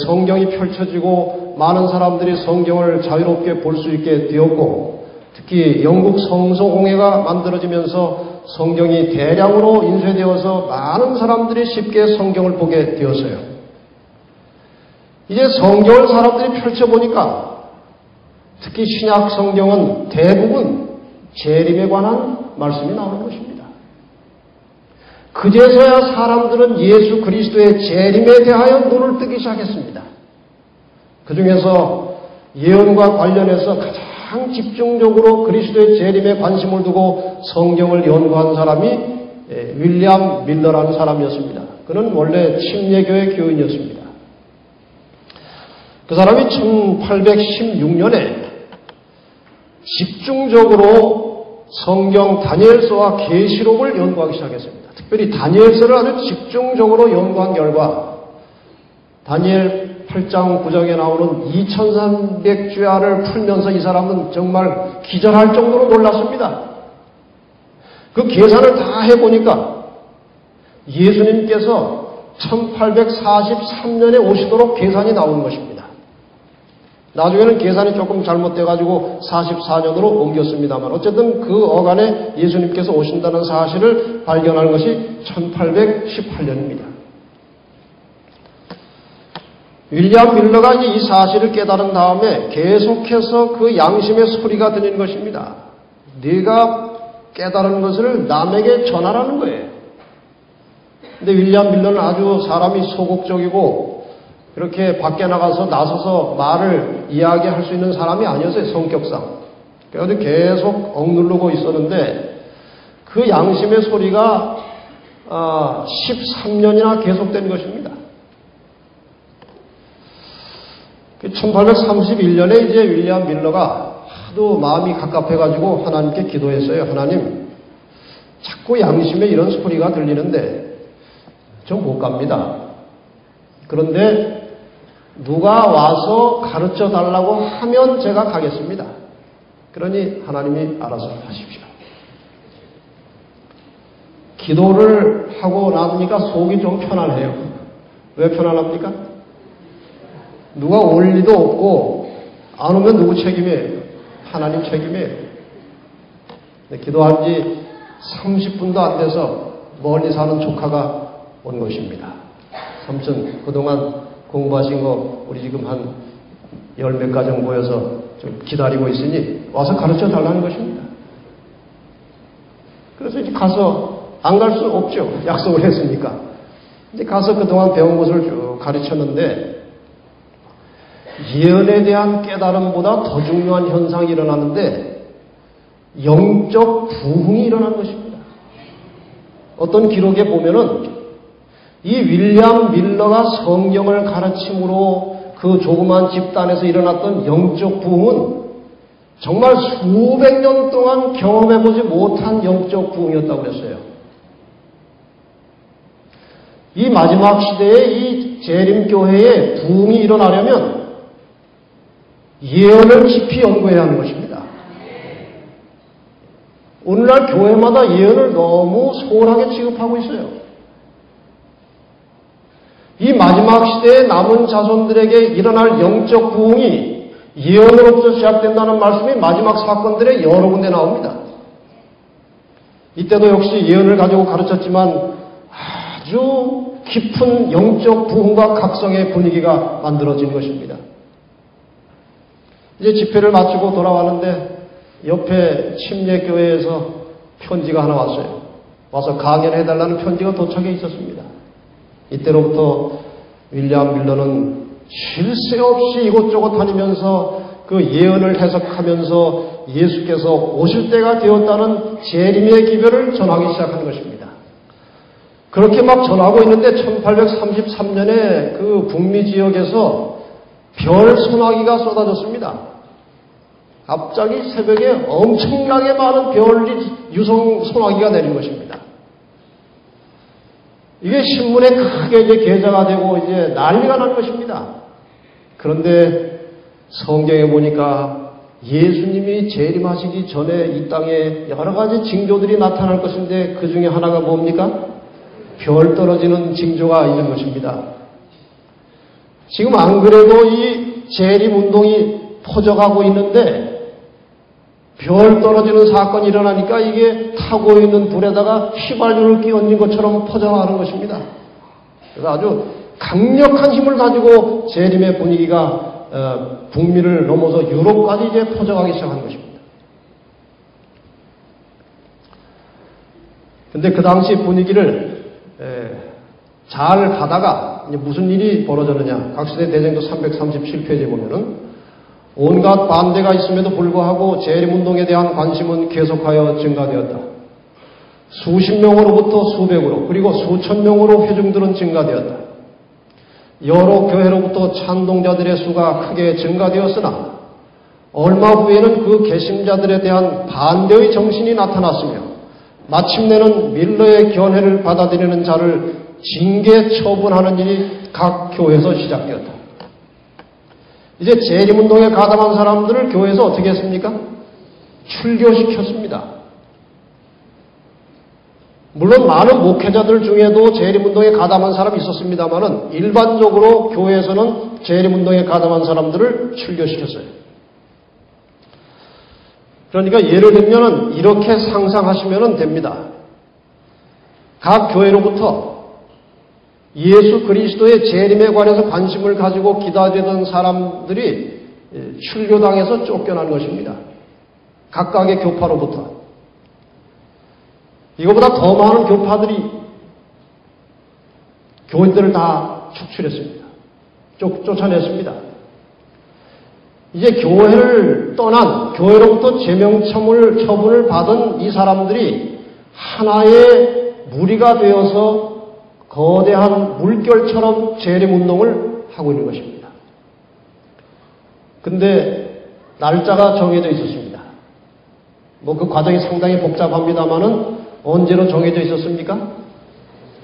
성경이 펼쳐지고 많은 사람들이 성경을 자유롭게 볼 수 있게 되었고 특히 영국 성서공회가 만들어지면서 성경이 대량으로 인쇄되어서 많은 사람들이 쉽게 성경을 보게 되었어요. 이제 성경을 사람들이 펼쳐보니까 특히 신약 성경은 대부분 재림에 관한 말씀이 나오는 것입니다. 그제서야 사람들은 예수 그리스도의 재림에 대하여 눈을 뜨기 시작했습니다. 그 중에서 예언과 관련해서 가장 집중적으로 그리스도의 재림에 관심을 두고 성경을 연구한 사람이 윌리엄 밀러라는 사람이었습니다. 그는 원래 침례교회 교인이었습니다. 그 사람이 1816년에 집중적으로 성경 다니엘서와 계시록을 연구하기 시작했습니다. 특별히 다니엘서를 아주 집중적으로 연구한 결과 다니엘 8장 9장에 나오는 2300주야를 풀면서 이 사람은 정말 기절할 정도로 놀랐습니다. 그 계산을 다 해보니까 예수님께서 1843년에 오시도록 계산이 나오는 것입니다. 나중에는 계산이 조금 잘못돼가지고 44년으로 옮겼습니다만 어쨌든 그 어간에 예수님께서 오신다는 사실을 발견하는 것이 1818년입니다. 윌리엄 밀러가 이 사실을 깨달은 다음에 계속해서 그 양심의 소리가 들리는 것입니다. 네가 깨달은 것을 남에게 전하라는 거예요. 근데 윌리엄 밀러는 아주 사람이 소극적이고 그렇게 밖에 나가서 나서서 말을 이야기할 수 있는 사람이 아니었어요. 성격상. 그래서 계속 억누르고 있었는데 그 양심의 소리가 13년이나 계속된 것입니다. 1831년에 이제 윌리엄 밀러가 하도 마음이 갑갑해가지고 하나님께 기도했어요. 하나님, 자꾸 양심에 이런 소리가 들리는데 좀 못 갑니다. 그런데 누가 와서 가르쳐 달라고 하면 제가 가겠습니다. 그러니 하나님이 알아서 하십시오. 기도를 하고 나니까 속이 좀 편안해요. 왜 편안합니까? 누가 올 리도 없고 안 오면 누구 책임이에요? 하나님 책임이에요. 기도한 지 30분도 안 돼서 멀리 사는 조카가 온 것입니다. 삼촌, 그동안 공부하신 거 우리 지금 한 10몇 가정 모여서 좀 기다리고 있으니 와서 가르쳐 달라는 것입니다. 그래서 이제 가서 안 갈 수 없죠. 약속을 했으니까. 이제 가서 그동안 배운 것을 쭉 가르쳤는데 예언에 대한 깨달음보다 더 중요한 현상이 일어나는데 영적 부흥이 일어난 것입니다. 어떤 기록에 보면은 이 윌리엄 밀러가 성경을 가르침으로 그 조그만 집단에서 일어났던 영적 부흥은 정말 수백 년 동안 경험해보지 못한 영적 부흥이었다고 했어요. 이 마지막 시대에 이 재림교회에 부흥이 일어나려면 예언을 깊이 연구해야 하는 것입니다. 오늘날 교회마다 예언을 너무 소홀하게 취급하고 있어요. 이 마지막 시대에 남은 자손들에게 일어날 영적 부흥이 예언으로부터 시작된다는 말씀이 마지막 사건들의 여러 군데 나옵니다. 이때도 역시 예언을 가지고 가르쳤지만 아주 깊은 영적 부흥과 각성의 분위기가 만들어진 것입니다. 이제 집회를 마치고 돌아왔는데 옆에 침례교회에서 편지가 하나 왔어요. 와서 강연을 해달라는 편지가 도착해 있었습니다. 이때로부터 윌리엄 밀러는 쉴 새 없이 이곳저곳 다니면서 그 예언을 해석하면서 예수께서 오실 때가 되었다는 재림의 기별을 전하기 시작한 것입니다. 그렇게 막 전하고 있는데 1833년에 그 북미 지역에서 별 소나기가 쏟아졌습니다. 갑자기 새벽에 엄청나게 많은 별이 유성 소나기가 내린 것입니다. 이게 신문에 크게 이제 게재가 되고 이제 난리가 난 것입니다. 그런데 성경에 보니까 예수님이 재림하시기 전에 이 땅에 여러 가지 징조들이 나타날 것인데 그 중에 하나가 뭡니까? 별 떨어지는 징조가 있는 것입니다. 지금 안 그래도 이 재림 운동이 퍼져가고 있는데 별 떨어지는 사건이 일어나니까 이게 타고 있는 불에다가 휘발유를 끼얹은 것처럼 퍼져나가는 것입니다. 그래서 아주 강력한 힘을 가지고 재림의 분위기가 북미를 넘어서 유럽까지 이제 퍼져가기 시작한 것입니다. 근데 그 당시 분위기를 잘 가다가 이제 무슨 일이 벌어졌느냐. 각시대 대쟁도 337페이지에 보면은 온갖 반대가 있음에도 불구하고 재림운동에 대한 관심은 계속하여 증가되었다. 수십 명으로부터 수백으로 그리고 수천 명으로 회중들은 증가되었다. 여러 교회로부터 찬동자들의 수가 크게 증가되었으나 얼마 후에는 그 개심자들에 대한 반대의 정신이 나타났으며 마침내는 밀러의 견해를 받아들이는 자를 징계 처분하는 일이 각 교회에서 시작되었다. 이제 재림운동에 가담한 사람들을 교회에서 어떻게 했습니까? 출교시켰습니다. 물론 많은 목회자들 중에도 재림운동에 가담한 사람이 있었습니다만은 일반적으로 교회에서는 재림운동에 가담한 사람들을 출교시켰어요. 그러니까 예를 들면 이렇게 상상하시면 됩니다. 각 교회로부터 예수 그리스도의 재림에 관해서 관심을 가지고 기다리던 사람들이 출교당해서 쫓겨난 것입니다. 각각의 교파로부터. 이거보다 더 많은 교파들이 교인들을 다 축출했습니다. 쫓아냈습니다. 이제 교회를 떠난 교회로부터 제명처분을 받은 이 사람들이 하나의 무리가 되어서 거대한 물결처럼 재림운동을 하고 있는 것입니다. 근데 날짜가 정해져 있었습니다. 뭐 그 과정이 상당히 복잡합니다만은 언제로 정해져 있었습니까?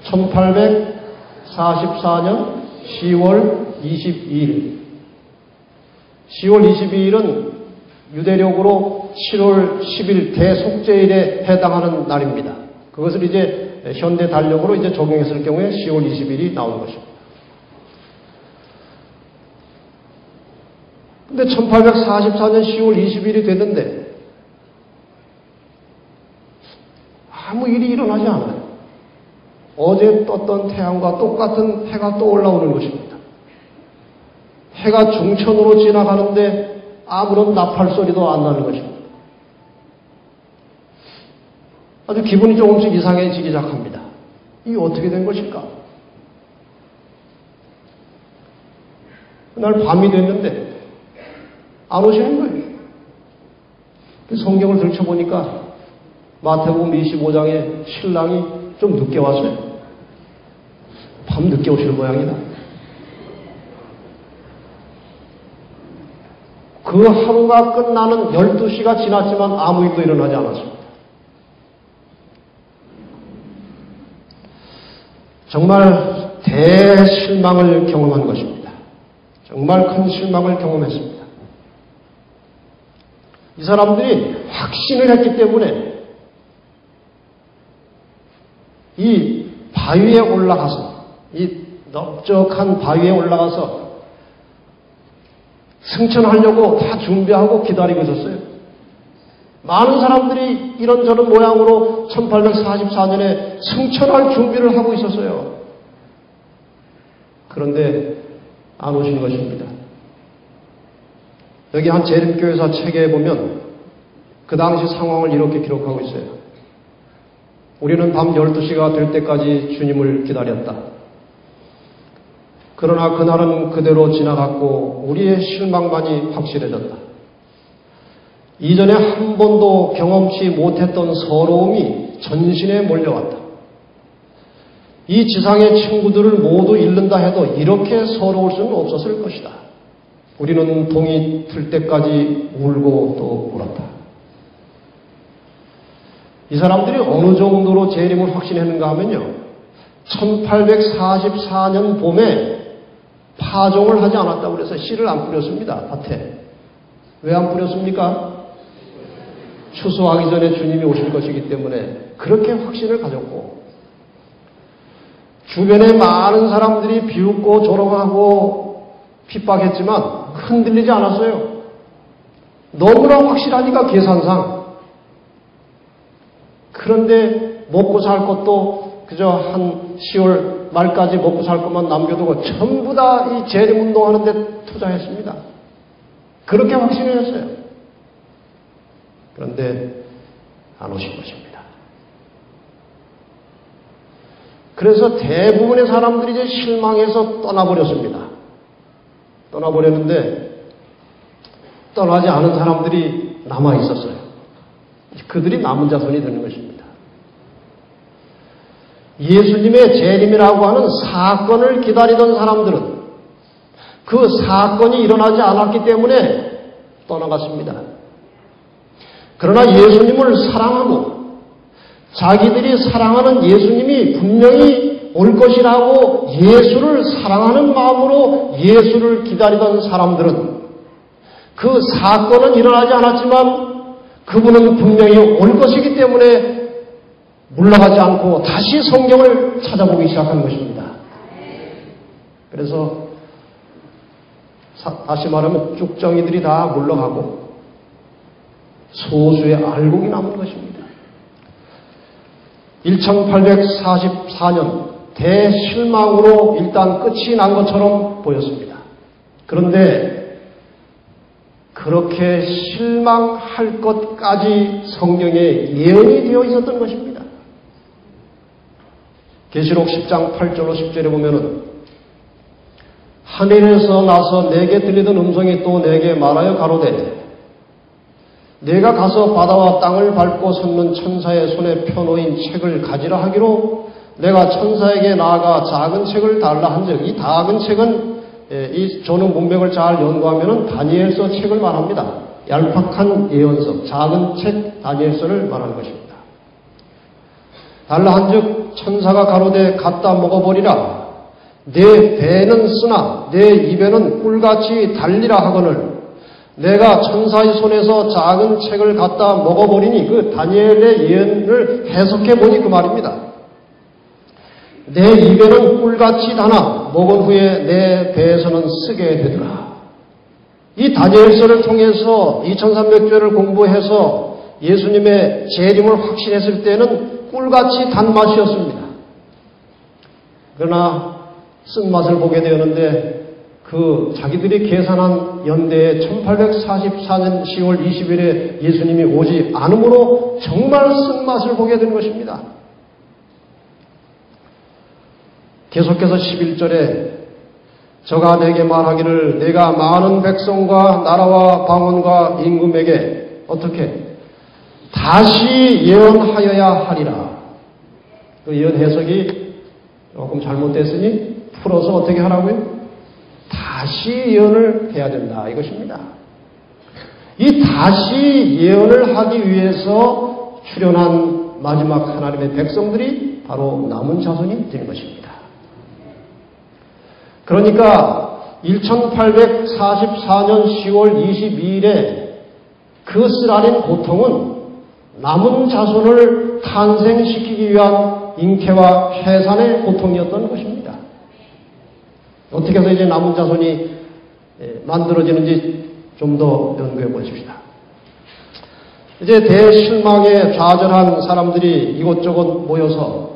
1844년 10월 22일. 10월 22일은 유대력으로 7월 10일 대속죄일에 해당하는 날입니다. 그것을 이제 현대 달력으로 이제 적용했을 경우에 10월 20일이 나오는 것입니다. 근데 1844년 10월 20일이 됐는데 아무 일이 일어나지 않아요. 어제 떴던 태양과 똑같은 해가 또 올라오는 것입니다. 해가 중천으로 지나가는데 아무런 나팔 소리도 안 나는 것입니다. 아주 기분이 조금씩 이상해지기 시작합니다. 이게 어떻게 된 것일까? 그날 밤이 됐는데 안 오시는 거예요. 성경을 들춰보니까 마태복음 25장에 신랑이 좀 늦게 왔어요. 밤 늦게 오실 모양이다. 그 하루가 끝나는 12시가 지났지만 아무 일도 일어나지 않았습니다. 정말 대실망을 경험한 것입니다. 정말 큰 실망을 경험했습니다. 이 사람들이 확신을 했기 때문에 이 바위에 올라가서 이 넓적한 바위에 올라가서 승천하려고 다 준비하고 기다리고 있었어요. 많은 사람들이 이런저런 모양으로 1844년에 승천할 준비를 하고 있었어요. 그런데 안 오신 것입니다. 여기 한 재림교회사 책에 보면 그 당시 상황을 이렇게 기록하고 있어요. 우리는 밤 12시가 될 때까지 주님을 기다렸다. 그러나 그날은 그대로 지나갔고 우리의 실망만이 확실해졌다. 이전에 한 번도 경험치 못했던 서러움이 전신에 몰려왔다. 이 지상의 친구들을 모두 잃는다 해도 이렇게 서러울 수는 없었을 것이다. 우리는 동이 틀 때까지 울고 또 울었다. 이 사람들이 어느 정도로 재림을 확신했는가 하면요. 1844년 봄에 파종을 하지 않았다고 그래서 씨를 안 뿌렸습니다. 밭에. 왜 안 뿌렸습니까? 추수하기 전에 주님이 오실 것이기 때문에 그렇게 확신을 가졌고 주변에 많은 사람들이 비웃고 조롱하고 핍박했지만 흔들리지 않았어요. 너무나 확실하니까 계산상. 그런데 먹고 살 것도 그저 한 10월 말까지 먹고 살 것만 남겨두고 전부 다 이 재림운동하는 데 투자했습니다. 그렇게 확신을 했어요. 그런데 안 오신 것입니다. 그래서 대부분의 사람들이 이제 실망해서 떠나버렸습니다. 떠나버렸는데 떠나지 않은 사람들이 남아 있었어요. 그들이 남은 자손이 되는 것입니다. 예수님의 재림이라고 하는 사건을 기다리던 사람들은 그 사건이 일어나지 않았기 때문에 떠나갔습니다. 그러나 예수님을 사랑하고 자기들이 사랑하는 예수님이 분명히 올 것이라고 예수를 사랑하는 마음으로 예수를 기다리던 사람들은 그 사건은 일어나지 않았지만 그분은 분명히 올 것이기 때문에 물러가지 않고 다시 성경을 찾아보기 시작한 것입니다. 그래서 다시 말하면 쭉정이들이 다 물러가고 소수의 알곡이 남은 것입니다. 1844년 대실망으로 일단 끝이 난 것처럼 보였습니다. 그런데 그렇게 실망할 것까지 성경에 예언이 되어 있었던 것입니다. 계시록 10장 8절로 10절에 보면은 하늘에서 나서 내게 들리던 음성이 또 내게 말하여 가로되 내가 가서 바다와 땅을 밟고 섰는 천사의 손에 펴놓인 책을 가지라 하기로 내가 천사에게 나아가 작은 책을 달라 한즉 이 작은 책은 이 저는 문맥을 잘 연구하면 다니엘서 책을 말합니다. 얄팍한 예언서, 작은 책 다니엘서를 말하는 것입니다. 달라 한즉 천사가 가로되 갖다 먹어버리라. 내 배는 쓰나 내 입에는 꿀같이 달리라 하거늘 내가 천사의 손에서 작은 책을 갖다 먹어버리니 그 다니엘의 예언을 해석해 보니 그 말입니다. 내 입에는 꿀같이 다나 먹은 후에 내 배에서는 쓰게 되더라. 이 다니엘서를 통해서 2300절을 공부해서 예수님의 재림을 확신했을 때는 꿀같이 단맛이었습니다. 그러나 쓴맛을 보게 되었는데 그 자기들이 계산한 연대에 1844년 10월 20일에 예수님이 오지 않으므로 정말 쓴맛을 보게 된 것입니다. 계속해서 11절에 저가 내게 말하기를 내가 많은 백성과 나라와 방언과 임금에게 어떻게 다시 예언하여야 하리라. 그 예언 해석이 조금 잘못됐으니 풀어서 어떻게 하라고요? 다시 예언을 해야 된다 이것입니다. 이 다시 예언을 하기 위해서 출현한 마지막 하나님의 백성들이 바로 남은 자손이 되는 것입니다. 그러니까 1844년 10월 22일에 그 쓰라린 고통은 남은 자손을 탄생시키기 위한 잉태와 해산의 고통이었던 것입니다. 어떻게 해서 이제 남은 자손이 만들어지는지 좀 더 연구해 보십시다. 이제 대실망에 좌절한 사람들이 이곳저곳 모여서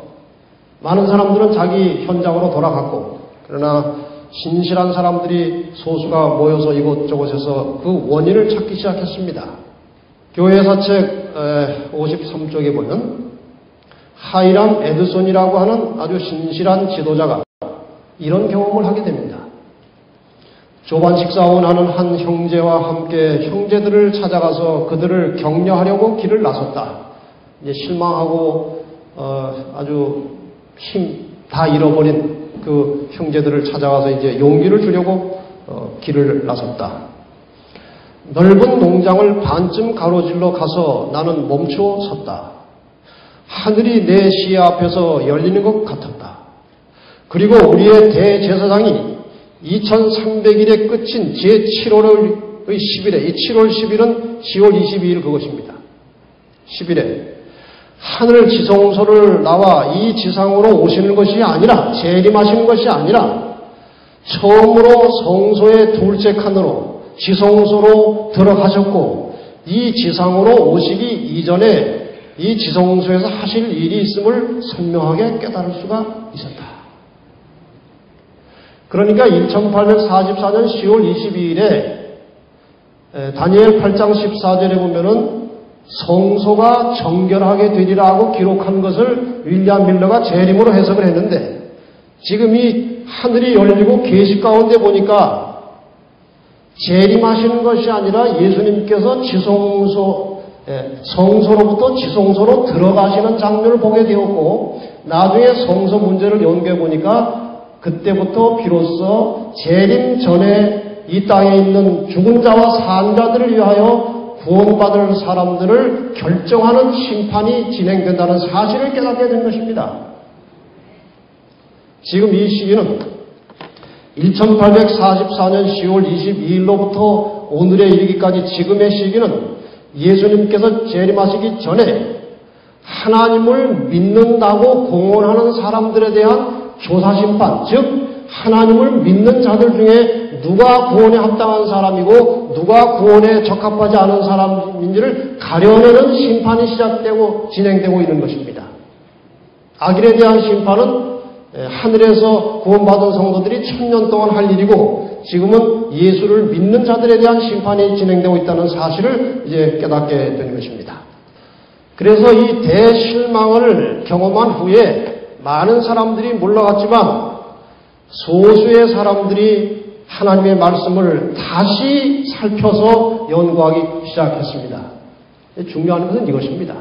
많은 사람들은 자기 현장으로 돌아갔고 그러나 신실한 사람들이 소수가 모여서 이곳저곳에서 그 원인을 찾기 시작했습니다. 교회사책 53쪽에 보면 하이람 에드손이라고 하는 아주 신실한 지도자가 이런 경험을 하게 됩니다. 조반식 사원하는 한 형제와 함께 형제들을 찾아가서 그들을 격려하려고 길을 나섰다. 이제 실망하고 아주 힘 다 잃어버린 그 형제들을 찾아가서 이제 용기를 주려고 길을 나섰다. 넓은 농장을 반쯤 가로질러 가서 나는 멈추어 섰다. 하늘이 내 시야 앞에서 열리는 것 같았다. 그리고 우리의 대제사장이 2300일의 끝인 제7월의 10일에, 이 7월 10일은 10월 22일 그것입니다. 10일에 하늘 지성소를 나와 이 지상으로 오시는 것이 아니라, 재림하시는 것이 아니라 처음으로 성소의 둘째 칸으로 지성소로 들어가셨고 이 지상으로 오시기 이전에 이 지성소에서 하실 일이 있음을 선명하게 깨달을 수가 있었다. 그러니까 1844년 10월 22일에 다니엘 8장 14절에 보면은 성소가 정결하게 되리라고 기록한 것을 윌리엄 밀러가 재림으로 해석을 했는데, 지금 이 하늘이 열리고 계시 가운데 보니까 재림하시는 것이 아니라 예수님께서 성소로부터 지성소로 들어가시는 장면을 보게 되었고, 나중에 성소 문제를 연구해 보니까 그때부터 비로소 재림 전에 이 땅에 있는 죽은 자와 산 자들을 위하여 구원받을 사람들을 결정하는 심판이 진행된다는 사실을 깨닫게 된 것입니다. 지금 이 시기는 1844년 10월 22일로부터 오늘에 이르기까지 지금의 시기는 예수님께서 재림하시기 전에 하나님을 믿는다고 공언하는 사람들에 대한 조사심판, 즉 하나님을 믿는 자들 중에 누가 구원에 합당한 사람이고 누가 구원에 적합하지 않은 사람인지를 가려내는 심판이 시작되고 진행되고 있는 것입니다. 악인에 대한 심판은 하늘에서 구원받은 성도들이 1000년 동안 할 일이고, 지금은 예수를 믿는 자들에 대한 심판이 진행되고 있다는 사실을 이제 깨닫게 된 것입니다. 그래서 이 대실망을 경험한 후에 많은 사람들이 몰라갔지만 소수의 사람들이 하나님의 말씀을 다시 살펴서 연구하기 시작했습니다. 중요한 것은 이것입니다.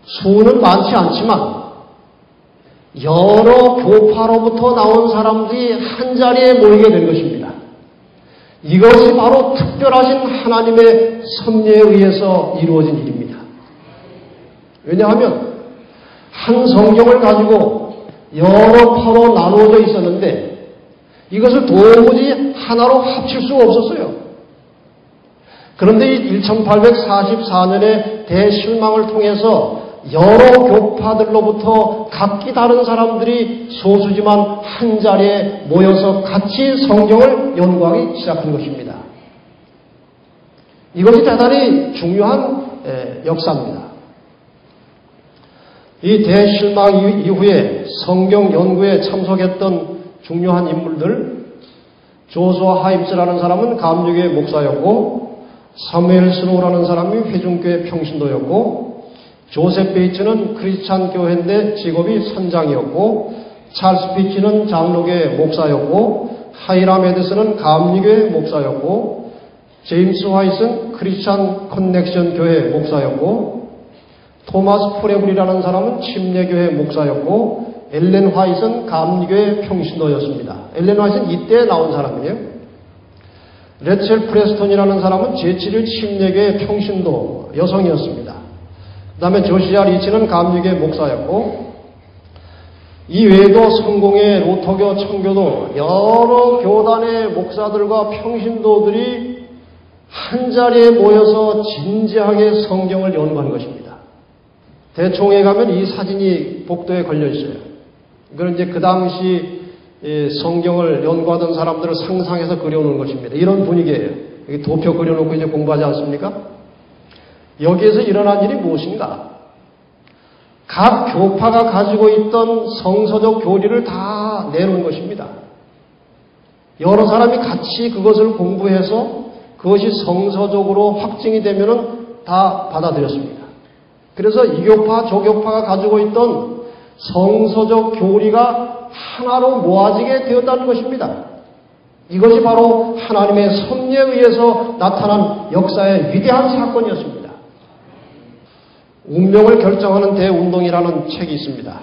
수는 많지 않지만 여러 교파로부터 나온 사람들이 한자리에 모이게 된 것입니다. 이것이 바로 특별하신 하나님의 섭리에 의해서 이루어진 일입니다. 왜냐하면 한 성경을 가지고 여러 파로 나누어져 있었는데 이것을 도무지 하나로 합칠 수가 없었어요. 그런데 이 1844년의 대실망을 통해서 여러 교파들로부터 각기 다른 사람들이 소수지만 한 자리에 모여서 같이 성경을 연구하기 시작한 것입니다. 이것이 대단히 중요한 역사입니다. 이 대실망 이후에 성경 연구에 참석했던 중요한 인물들, 조수아 하임스라는 사람은 감리교회 목사였고, 사무엘 스노우라는 사람이 회중교회 평신도였고, 조셉 베이츠는 크리스찬 교회인데 직업이 선장이었고, 찰스 피치는 장로교회 목사였고, 하이람 에드슨은 감리교회 목사였고, 제임스 화이트는 크리스찬 커넥션 교회 목사였고, 토마스 프레블이라는 사람은 침례교회 목사였고, 엘렌 화이트는 감리교회 평신도였습니다. 엘렌 화이트는 이때 나온 사람이에요. 레첼 프레스톤이라는 사람은 제7일 침례교회 평신도 여성이었습니다. 그 다음에 조시아 리치는 감리교회 목사였고, 이 외에도 성공회, 로터교, 청교도 여러 교단의 목사들과 평신도들이 한자리에 모여서 진지하게 성경을 연구한 것입니다. 대총회 가면 이 사진이 복도에 걸려 있어요. 이건 이제 그 당시 성경을 연구하던 사람들을 상상해서 그려놓은 것입니다. 이런 분위기예요. 여기 도표 그려놓고 이제 공부하지 않습니까? 여기에서 일어난 일이 무엇인가? 각 교파가 가지고 있던 성서적 교리를 다 내놓은 것입니다. 여러 사람이 같이 그것을 공부해서 그것이 성서적으로 확증이 되면은 다 받아들였습니다. 그래서 이 교파, 저 교파가 가지고 있던 성서적 교리가 하나로 모아지게 되었다는 것입니다. 이것이 바로 하나님의 섭리에 의해서 나타난 역사의 위대한 사건이었습니다. 운명을 결정하는 대운동이라는 책이 있습니다.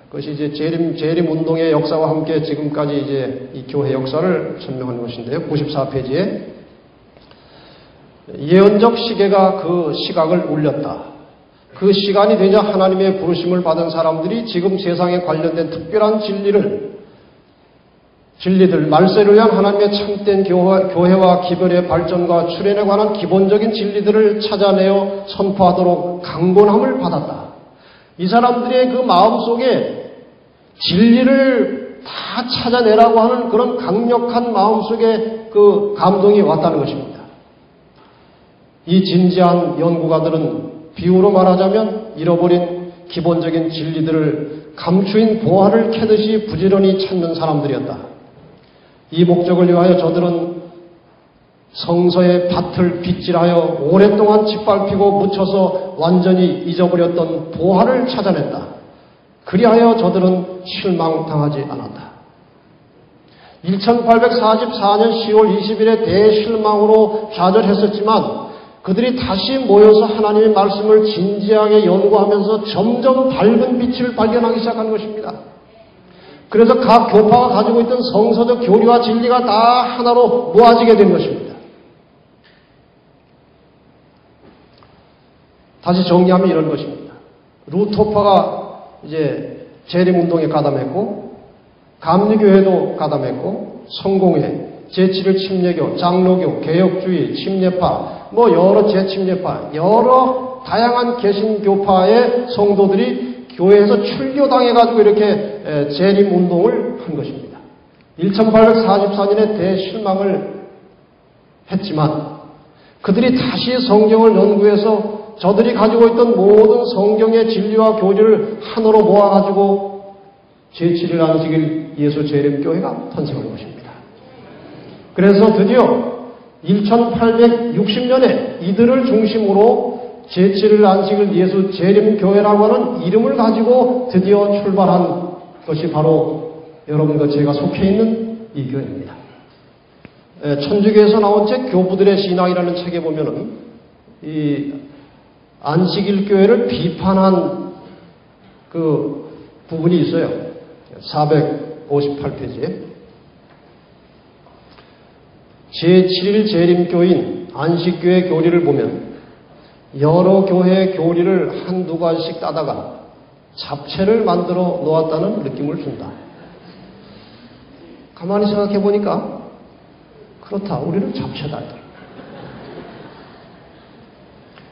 그것이 이제 재림 운동의 역사와 함께 지금까지 이제 이 교회 역사를 설명하는 것인데요. 94페이지에 예언적 시계가 그 시각을 울렸다. 그 시간이 되자 하나님의 부르심을 받은 사람들이 지금 세상에 관련된 특별한 진리들, 말세를 위한 하나님의 참된 교회와 기별의 발전과 출현에 관한 기본적인 진리들을 찾아내어 선포하도록 강권함을 받았다. 이 사람들의 그 마음속에 진리를 다 찾아내라고 하는 그런 강력한 마음속에 그 감동이 왔다는 것입니다. 이 진지한 연구가들은 비유로 말하자면 잃어버린 기본적인 진리들을 감추인 보화를 캐듯이 부지런히 찾는 사람들이었다. 이 목적을 위하여 저들은 성서의 밭을 빗질하여 오랫동안 짓밟히고 묻혀서 완전히 잊어버렸던 보화를 찾아냈다. 그리하여 저들은 실망당하지 않았다. 1844년 10월 20일에 대실망으로 좌절했었지만 그들이 다시 모여서 하나님의 말씀을 진지하게 연구하면서 점점 밝은 빛을 발견하기 시작한 것입니다. 그래서 각 교파가 가지고 있던 성서적 교리와 진리가 다 하나로 모아지게 된 것입니다. 다시 정리하면 이런 것입니다. 루터파가 이제 재림운동에 가담했고, 감리교회도 가담했고, 성공회, 제7일 침례교, 장로교, 개혁주의, 침례파, 여러 재침례파, 여러 다양한 개신교파의 성도들이 교회에서 출교당해가지고 이렇게 재림운동을 한 것입니다. 1844년에 대실망을 했지만 그들이 다시 성경을 연구해서 저들이 가지고 있던 모든 성경의 진리와 교리를 하나로 모아가지고 제7일 안식일 예수 재림교회가 탄생한 것입니다. 그래서 드디어 1860년에 이들을 중심으로 제7일 안식일 예수 재림교회라고 하는 이름을 가지고 드디어 출발한 것이 바로 여러분과 제가 속해 있는 이 교회입니다. 천주교에서 나온 책 교부들의 신앙이라는 책에 보면은 이 안식일 교회를 비판한 그 부분이 있어요. 458페이지에. 제7일 재림교인 안식교회 교리를 보면 여러 교회의 교리를 한두 가지씩 따다가 잡채를 만들어 놓았다는 느낌을 준다. 가만히 생각해 보니까 그렇다. 우리는 잡채다.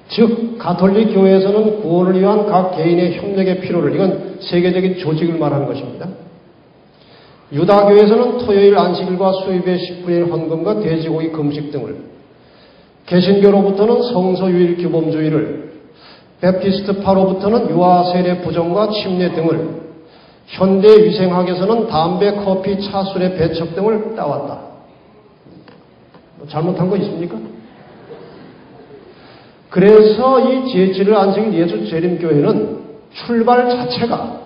즉 가톨릭 교회에서는 구원을 위한 각 개인의 협력의 필요를, 이건 세계적인 조직을 말하는 것입니다. 유다교에서는 토요일 안식일과 수입의 10분의 1 헌금과 돼지고기 금식 등을, 개신교로부터는 성서유일 규범주의를, 베프티스트파로부터는 유아 세례 부정과 침례 등을, 현대 위생학에서는 담배, 커피, 차, 술의 배척 등을 따왔다. 잘못한 거 있습니까? 그래서 이 제7일 안식일 예수 재림교회는 출발 자체가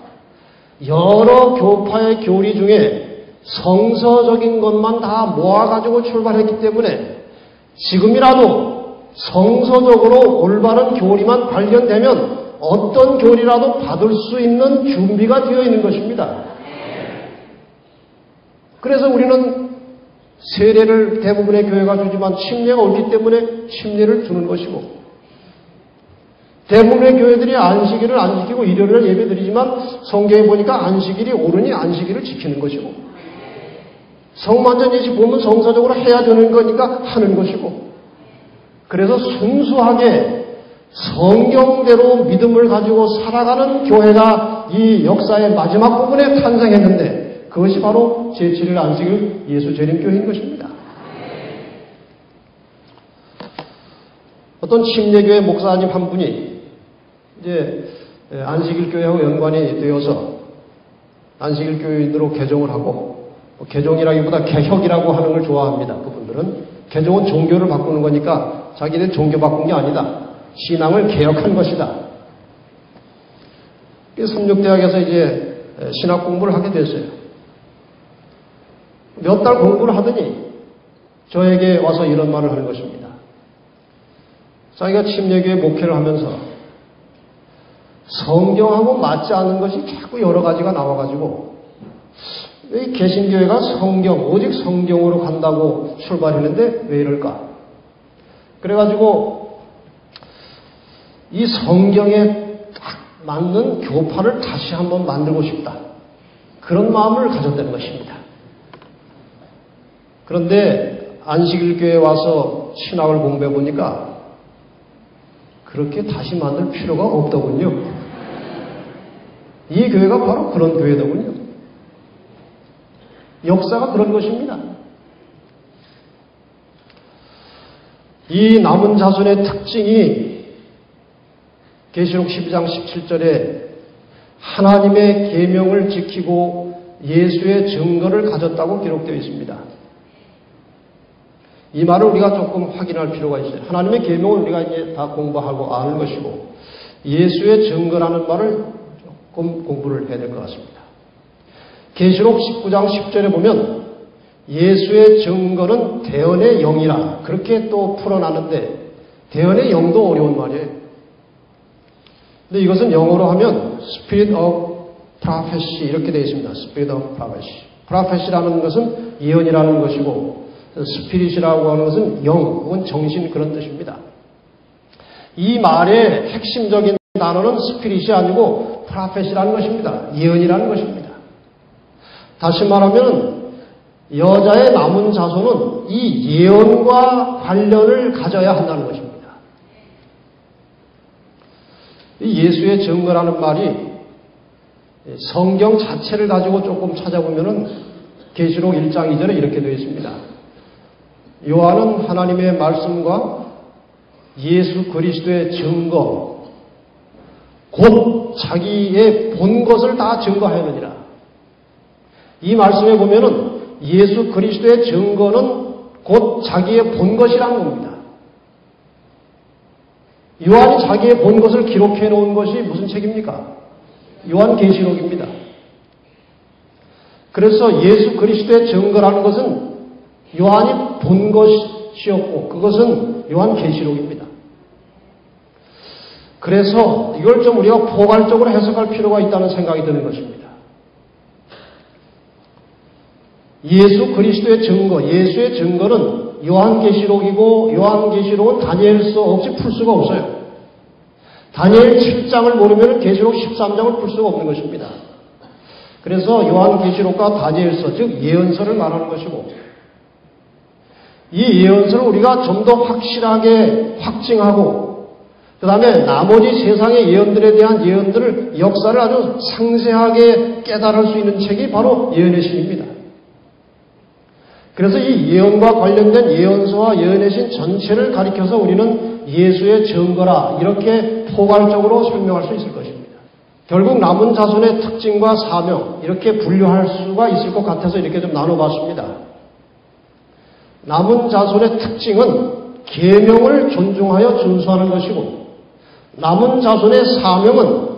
여러 교파의 교리 중에 성서적인 것만 다 모아가지고 출발했기 때문에 지금이라도 성서적으로 올바른 교리만 발견되면 어떤 교리라도 받을 수 있는 준비가 되어 있는 것입니다. 그래서 우리는 세례를 대부분의 교회가 주지만 침례가 없기 때문에 침례를 주는 것이고, 대부분의 교회들이 안식일을 안 지키고 일요일을 예배드리지만 성경에 보니까 안식일이 옳으니 안식일을 지키는 것이고, 성만찬 예식 보면 성서적으로 해야 되는 거니까 하는 것이고, 그래서 순수하게 성경대로 믿음을 가지고 살아가는 교회가 이 역사의 마지막 부분에 탄생했는데 그것이 바로 제7일 안식일 예수 재림교회인 것입니다. 어떤 침례교회 목사님 한 분이 이제 안식일 교회하고 연관이 되어서 안식일 교인으로 개종을 하고, 개종이라기보다 개혁이라고 하는 걸 좋아합니다. 그분들은 개종은 종교를 바꾸는 거니까 자기들 종교 바꾼 게 아니다. 신앙을 개혁한 것이다. 삼육대학에서 이제 신학 공부를 하게 됐어요. 몇 달 공부를 하더니 저에게 와서 이런 말을 하는 것입니다. 자기가 침례교회 목회를 하면서 성경하고 맞지 않는 것이 자꾸 여러 가지가 나와가지고 왜 개신교회가 오직 성경으로 간다고 출발했는데 왜 이럴까? 그래가지고 이 성경에 딱 맞는 교파를 다시 한번 만들고 싶다. 그런 마음을 가졌다는 것입니다. 그런데 안식일교회에 와서 신학을 공부해 보니까 그렇게 다시 만들 필요가 없더군요. 이 교회가 바로 그런 교회더군요. 역사가 그런 것입니다. 이 남은 자손의 특징이 계시록 12장 17절에 하나님의 계명을 지키고 예수의 증거를 가졌다고 기록되어 있습니다. 이 말을 우리가 조금 확인할 필요가 있어요. 하나님의 계명을 우리가 이제 다 공부하고 아는 것이고 예수의 증거라는 말을 조금 공부를 해야 될 것 같습니다. 계시록 19장 10절에 보면 예수의 증거는 대언의 영이라 그렇게 또 풀어놨는데 대언의 영도 어려운 말이에요. 근데 이것은 영어로 하면 Spirit of Prophecy 이렇게 되어 있습니다. Spirit of Prophecy. Prophecy라는 것은 예언이라는 것이고 스피릿이라고 하는 것은 영 혹은 정신 그런 뜻입니다. 이 말의 핵심적인 단어는 스피릿이 아니고 프라페시라는 것입니다. 예언이라는 것입니다. 다시 말하면 여자의 남은 자손은 이 예언과 관련을 가져야 한다는 것입니다. 이 예수의 증거라는 말이 성경 자체를 가지고 조금 찾아보면은 계시록 1장 2절에 이렇게 되어 있습니다. 요한은 하나님의 말씀과 예수 그리스도의 증거, 곧 자기의 본 것을 다 증거하였느니라. 이 말씀에 보면은 예수 그리스도의 증거는 곧 자기의 본 것이라는 겁니다. 요한이 자기의 본 것을 기록해 놓은 것이 무슨 책입니까? 요한계시록입니다. 그래서 예수 그리스도의 증거라는 것은 요한이 본 것이었고 그것은 요한계시록입니다. 그래서 이걸 좀 우리가 포괄적으로 해석할 필요가 있다는 생각이 드는 것입니다. 예수 그리스도의 증거, 예수의 증거는 요한계시록이고 요한계시록은 다니엘서 없이 풀 수가 없어요. 다니엘 7장을 모르면 계시록 13장을 풀 수가 없는 것입니다. 그래서 요한계시록과 다니엘서, 즉 예언서를 말하는 것이고 이 예언서를 우리가 좀 더 확실하게 확증하고 그 다음에 나머지 세상의 예언들에 대한 예언들을 역사를 아주 상세하게 깨달을 수 있는 책이 바로 예언의 신입니다. 그래서 이 예언과 관련된 예언서와 예언의 신 전체를 가리켜서 우리는 예수의 증거라 이렇게 포괄적으로 설명할 수 있을 것입니다. 결국 남은 자손의 특징과 사명 이렇게 분류할 수가 있을 것 같아서 이렇게 좀 나눠봤습니다. 남은 자손의 특징은 계명을 존중하여 준수하는 것이고 남은 자손의 사명은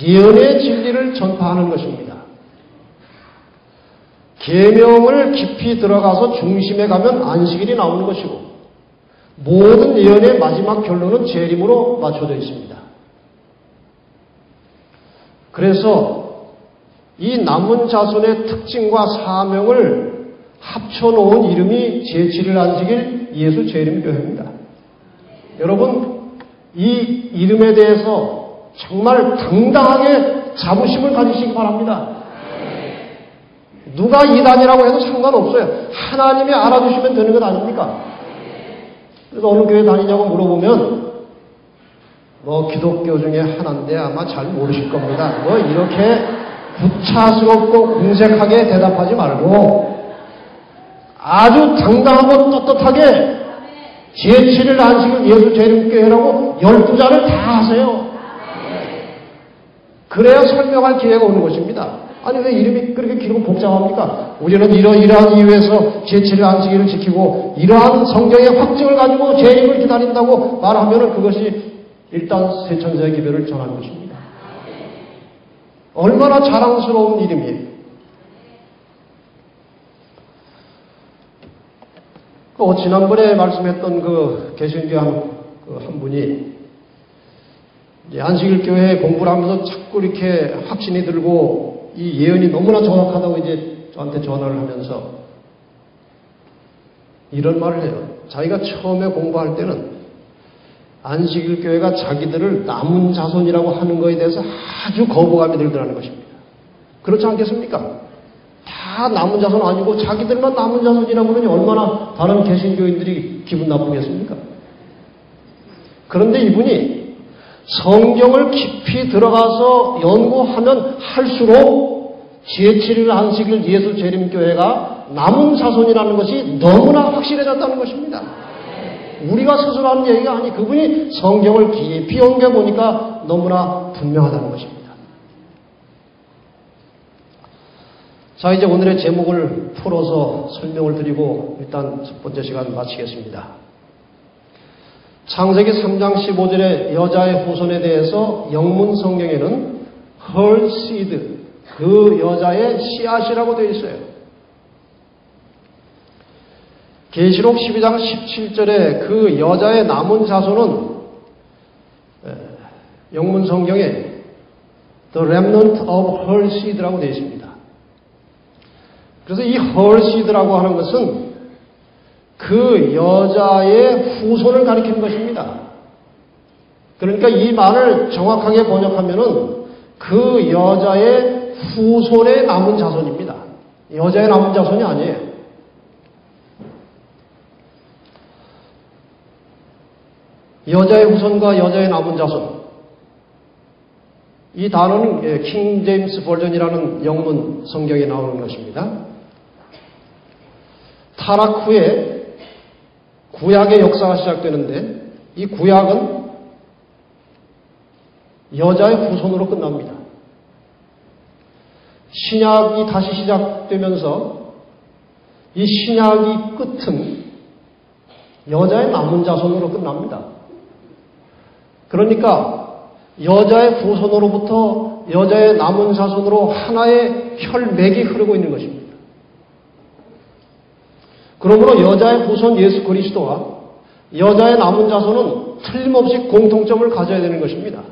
예언의 진리를 전파하는 것입니다. 계명을 깊이 들어가서 중심에 가면 안식일이 나오는 것이고 모든 예언의 마지막 결론은 재림으로 맞춰져 있습니다. 그래서 이 남은 자손의 특징과 사명을 합쳐놓은 이름이 제7일 안식일 예수 재림교회입니다. 여러분 이 이름에 대해서 정말 당당하게 자부심을 가지시기 바랍니다. 누가 이단이라고 해도 상관없어요. 하나님이 알아주시면 되는 것 아닙니까? 그래서 어느 교회 다니냐고 물어보면 뭐 기독교 중에 하나인데 아마 잘 모르실 겁니다. 뭐 이렇게 구차스럽고 공색하게 대답하지 말고 아주 당당하고 떳떳하게 제7일 안식일 예수 재림교회라고 12자를 다 하세요. 그래야 설명할 기회가 오는 것입니다. 아니 왜 이름이 그렇게 길고 복잡합니까? 우리는 이러이러한 이유에서 제7일 안식일을 지키고 이러한 성경의 확증을 가지고 재림을 기다린다고 말하면 그것이 일단 세천세의 기별을 전하는 것입니다. 얼마나 자랑스러운 이름이에요. 지난번에 말씀했던 그 개신교 한 분이 안식일 교회에 공부를 하면서 자꾸 이렇게 확신이 들고 이 예언이 너무나 정확하다고 이제 저한테 전화를 하면서 이런 말을 해요. 자기가 처음에 공부할 때는 안식일 교회가 자기들을 남은 자손이라고 하는 것에 대해서 아주 거부감이 들더라는 것입니다. 그렇지 않겠습니까? 다 남은 자손 아니고 자기들만 남은 자손이라고 그러니 얼마나 다른 개신교인들이 기분 나쁘겠습니까? 그런데 이분이 성경을 깊이 들어가서 연구하면 할수록 제7일 안식일 예수 재림교회가 남은 자손이라는 것이 너무나 확실해졌다는 것입니다. 우리가 스스로 하는 얘기가 아니 그분이 성경을 깊이 연구해보니까 너무나 분명하다는 것입니다. 자, 이제 오늘의 제목을 풀어서 설명을 드리고 일단 첫 번째 시간 마치겠습니다. 창세기 3장 15절의 여자의 후손에 대해서 영문 성경에는 her seed, 그 여자의 씨앗이라고 되어 있어요. 계시록 12장 17절에 그 여자의 남은 자손은 영문 성경에 the remnant of her seed라고 되어 있습니다. 그래서 이 her seed라고 하는 것은 그 여자의 후손을 가리키는 것입니다. 그러니까 이 말을 정확하게 번역하면은 그 여자의 후손에 남은 자손입니다. 여자의 남은 자손이 아니에요. 여자의 후손과 여자의 남은 자손. 이 단어는 킹 제임스 버전이라는 영문 성경에 나오는 것입니다. 타락 후에 구약의 역사가 시작되는데 이 구약은 여자의 후손으로 끝납니다. 신약이 다시 시작되면서 이 신약이 끝은 여자의 남은 자손으로 끝납니다. 그러니까 여자의 후손으로부터 여자의 남은 자손으로 하나의 혈맥이 흐르고 있는 것입니다. 그러므로 여자의 후손 예수 그리스도와 여자의 남은 자손은 틀림없이 공통점을 가져야 되는 것입니다.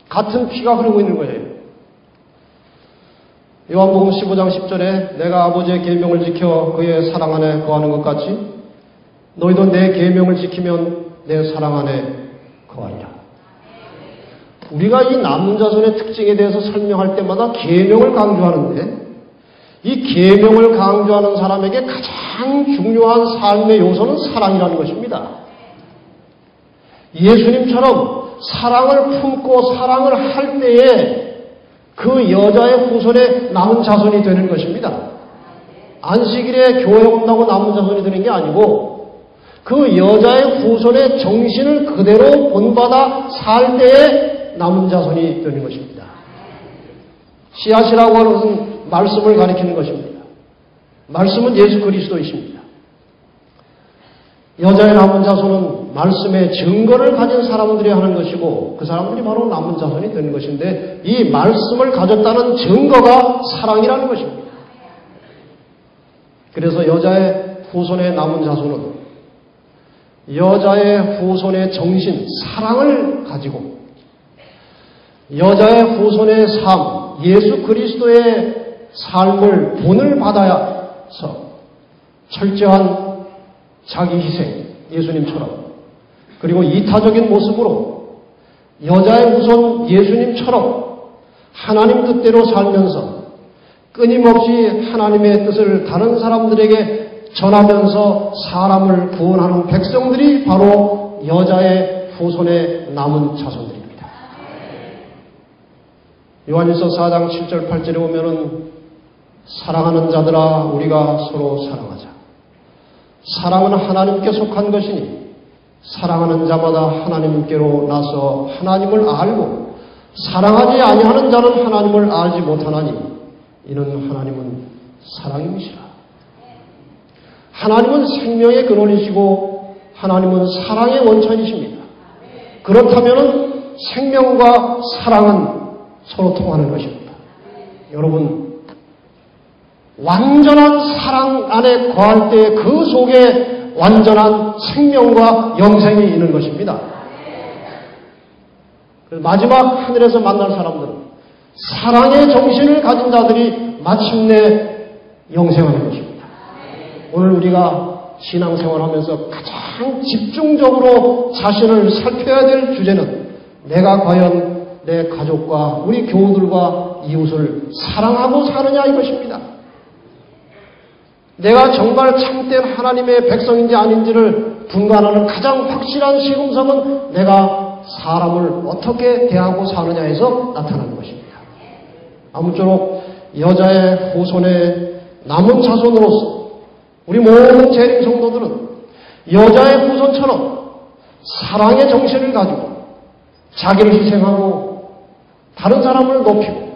같은 피가 흐르고 있는 거예요. 요한복음 15장 10절에 내가 아버지의 계명을 지켜 그의 사랑 안에 거하는 것 같이 너희도 내 계명을 지키면 내 사랑 안에 거하리라. 우리가 이 남은 자손의 특징에 대해서 설명할 때마다 계명을 강조하는데 이 계명을 강조하는 사람에게 가장 중요한 삶의 요소는 사랑이라는 것입니다. 예수님처럼 사랑을 품고 사랑을 할 때에 그 여자의 후손에 남은 자손이 되는 것입니다. 안식일에 교회 온다고 남은 자손이 되는 게 아니고 그 여자의 후손의 정신을 그대로 본받아 살 때에 남은 자손이 되는 것입니다. 씨앗이라고 하는 것은 말씀을 가리키는 것입니다. 말씀은 예수 그리스도이십니다. 여자의 남은 자손은 말씀의 증거를 가진 사람들이 하는 것이고 그 사람들이 바로 남은 자손이 되는 것인데 이 말씀을 가졌다는 증거가 사랑이라는 것입니다. 그래서 여자의 후손의 남은 자손은 여자의 후손의 정신, 사랑을 가지고 여자의 후손의 삶, 예수 그리스도의 삶을 본을 받아서 철저한 자기 희생, 예수님처럼 그리고 이타적인 모습으로 여자의 후손 예수님처럼 하나님 뜻대로 살면서 끊임없이 하나님의 뜻을 다른 사람들에게 전하면서 사람을 구원하는 백성들이 바로 여자의 후손의 남은 자손들입니다. 요한일서 4장 7절 8절에 보면은 사랑하는 자들아 우리가 서로 사랑하자. 사랑은 하나님께 속한 것이니 사랑하는 자마다 하나님께로 나서 하나님을 알고 사랑하지 아니하는 자는 하나님을 알지 못하나니 이는 하나님은 사랑이시라. 하나님은 생명의 근원이시고 하나님은 사랑의 원천이십니다. 그렇다면 생명과 사랑은 서로 통하는 것입니다. 여러분, 완전한 사랑 안에 거할 때 그 속에 완전한 생명과 영생이 있는 것입니다. 마지막 하늘에서 만날 사람들은 사랑의 정신을 가진 자들이 마침내 영생하는 것입니다. 오늘 우리가 신앙생활하면서 가장 집중적으로 자신을 살펴야 될 주제는 내가 과연 내 가족과 우리 교우들과 이웃을 사랑하고 사느냐 이것입니다. 내가 정말 참된 하나님의 백성인지 아닌지를 분간하는 가장 확실한 시금석은 내가 사람을 어떻게 대하고 사느냐에서 나타나는 것입니다. 아무쪼록 여자의 후손의 남은 자손으로서 우리 모든 재림 성도들은 여자의 후손처럼 사랑의 정신을 가지고 자기를 희생하고 다른 사람을 높이고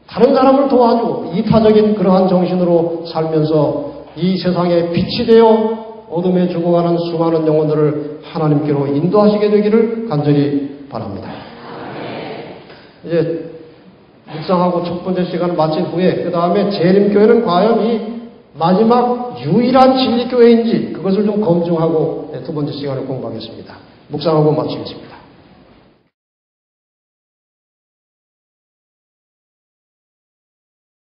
다른 사람을 도와주고 이타적인 그러한 정신으로 살면서 이 세상에 빛이 되어 어둠에 죽어가는 수많은 영혼들을 하나님께로 인도하시게 되기를 간절히 바랍니다. 이제 묵상하고 첫 번째 시간을 마친 후에 그 다음에 재림교회는 과연 이 마지막 유일한 진리교회인지 그것을 좀 검증하고 두 번째 시간을 공부하겠습니다. 묵상하고 마치겠습니다.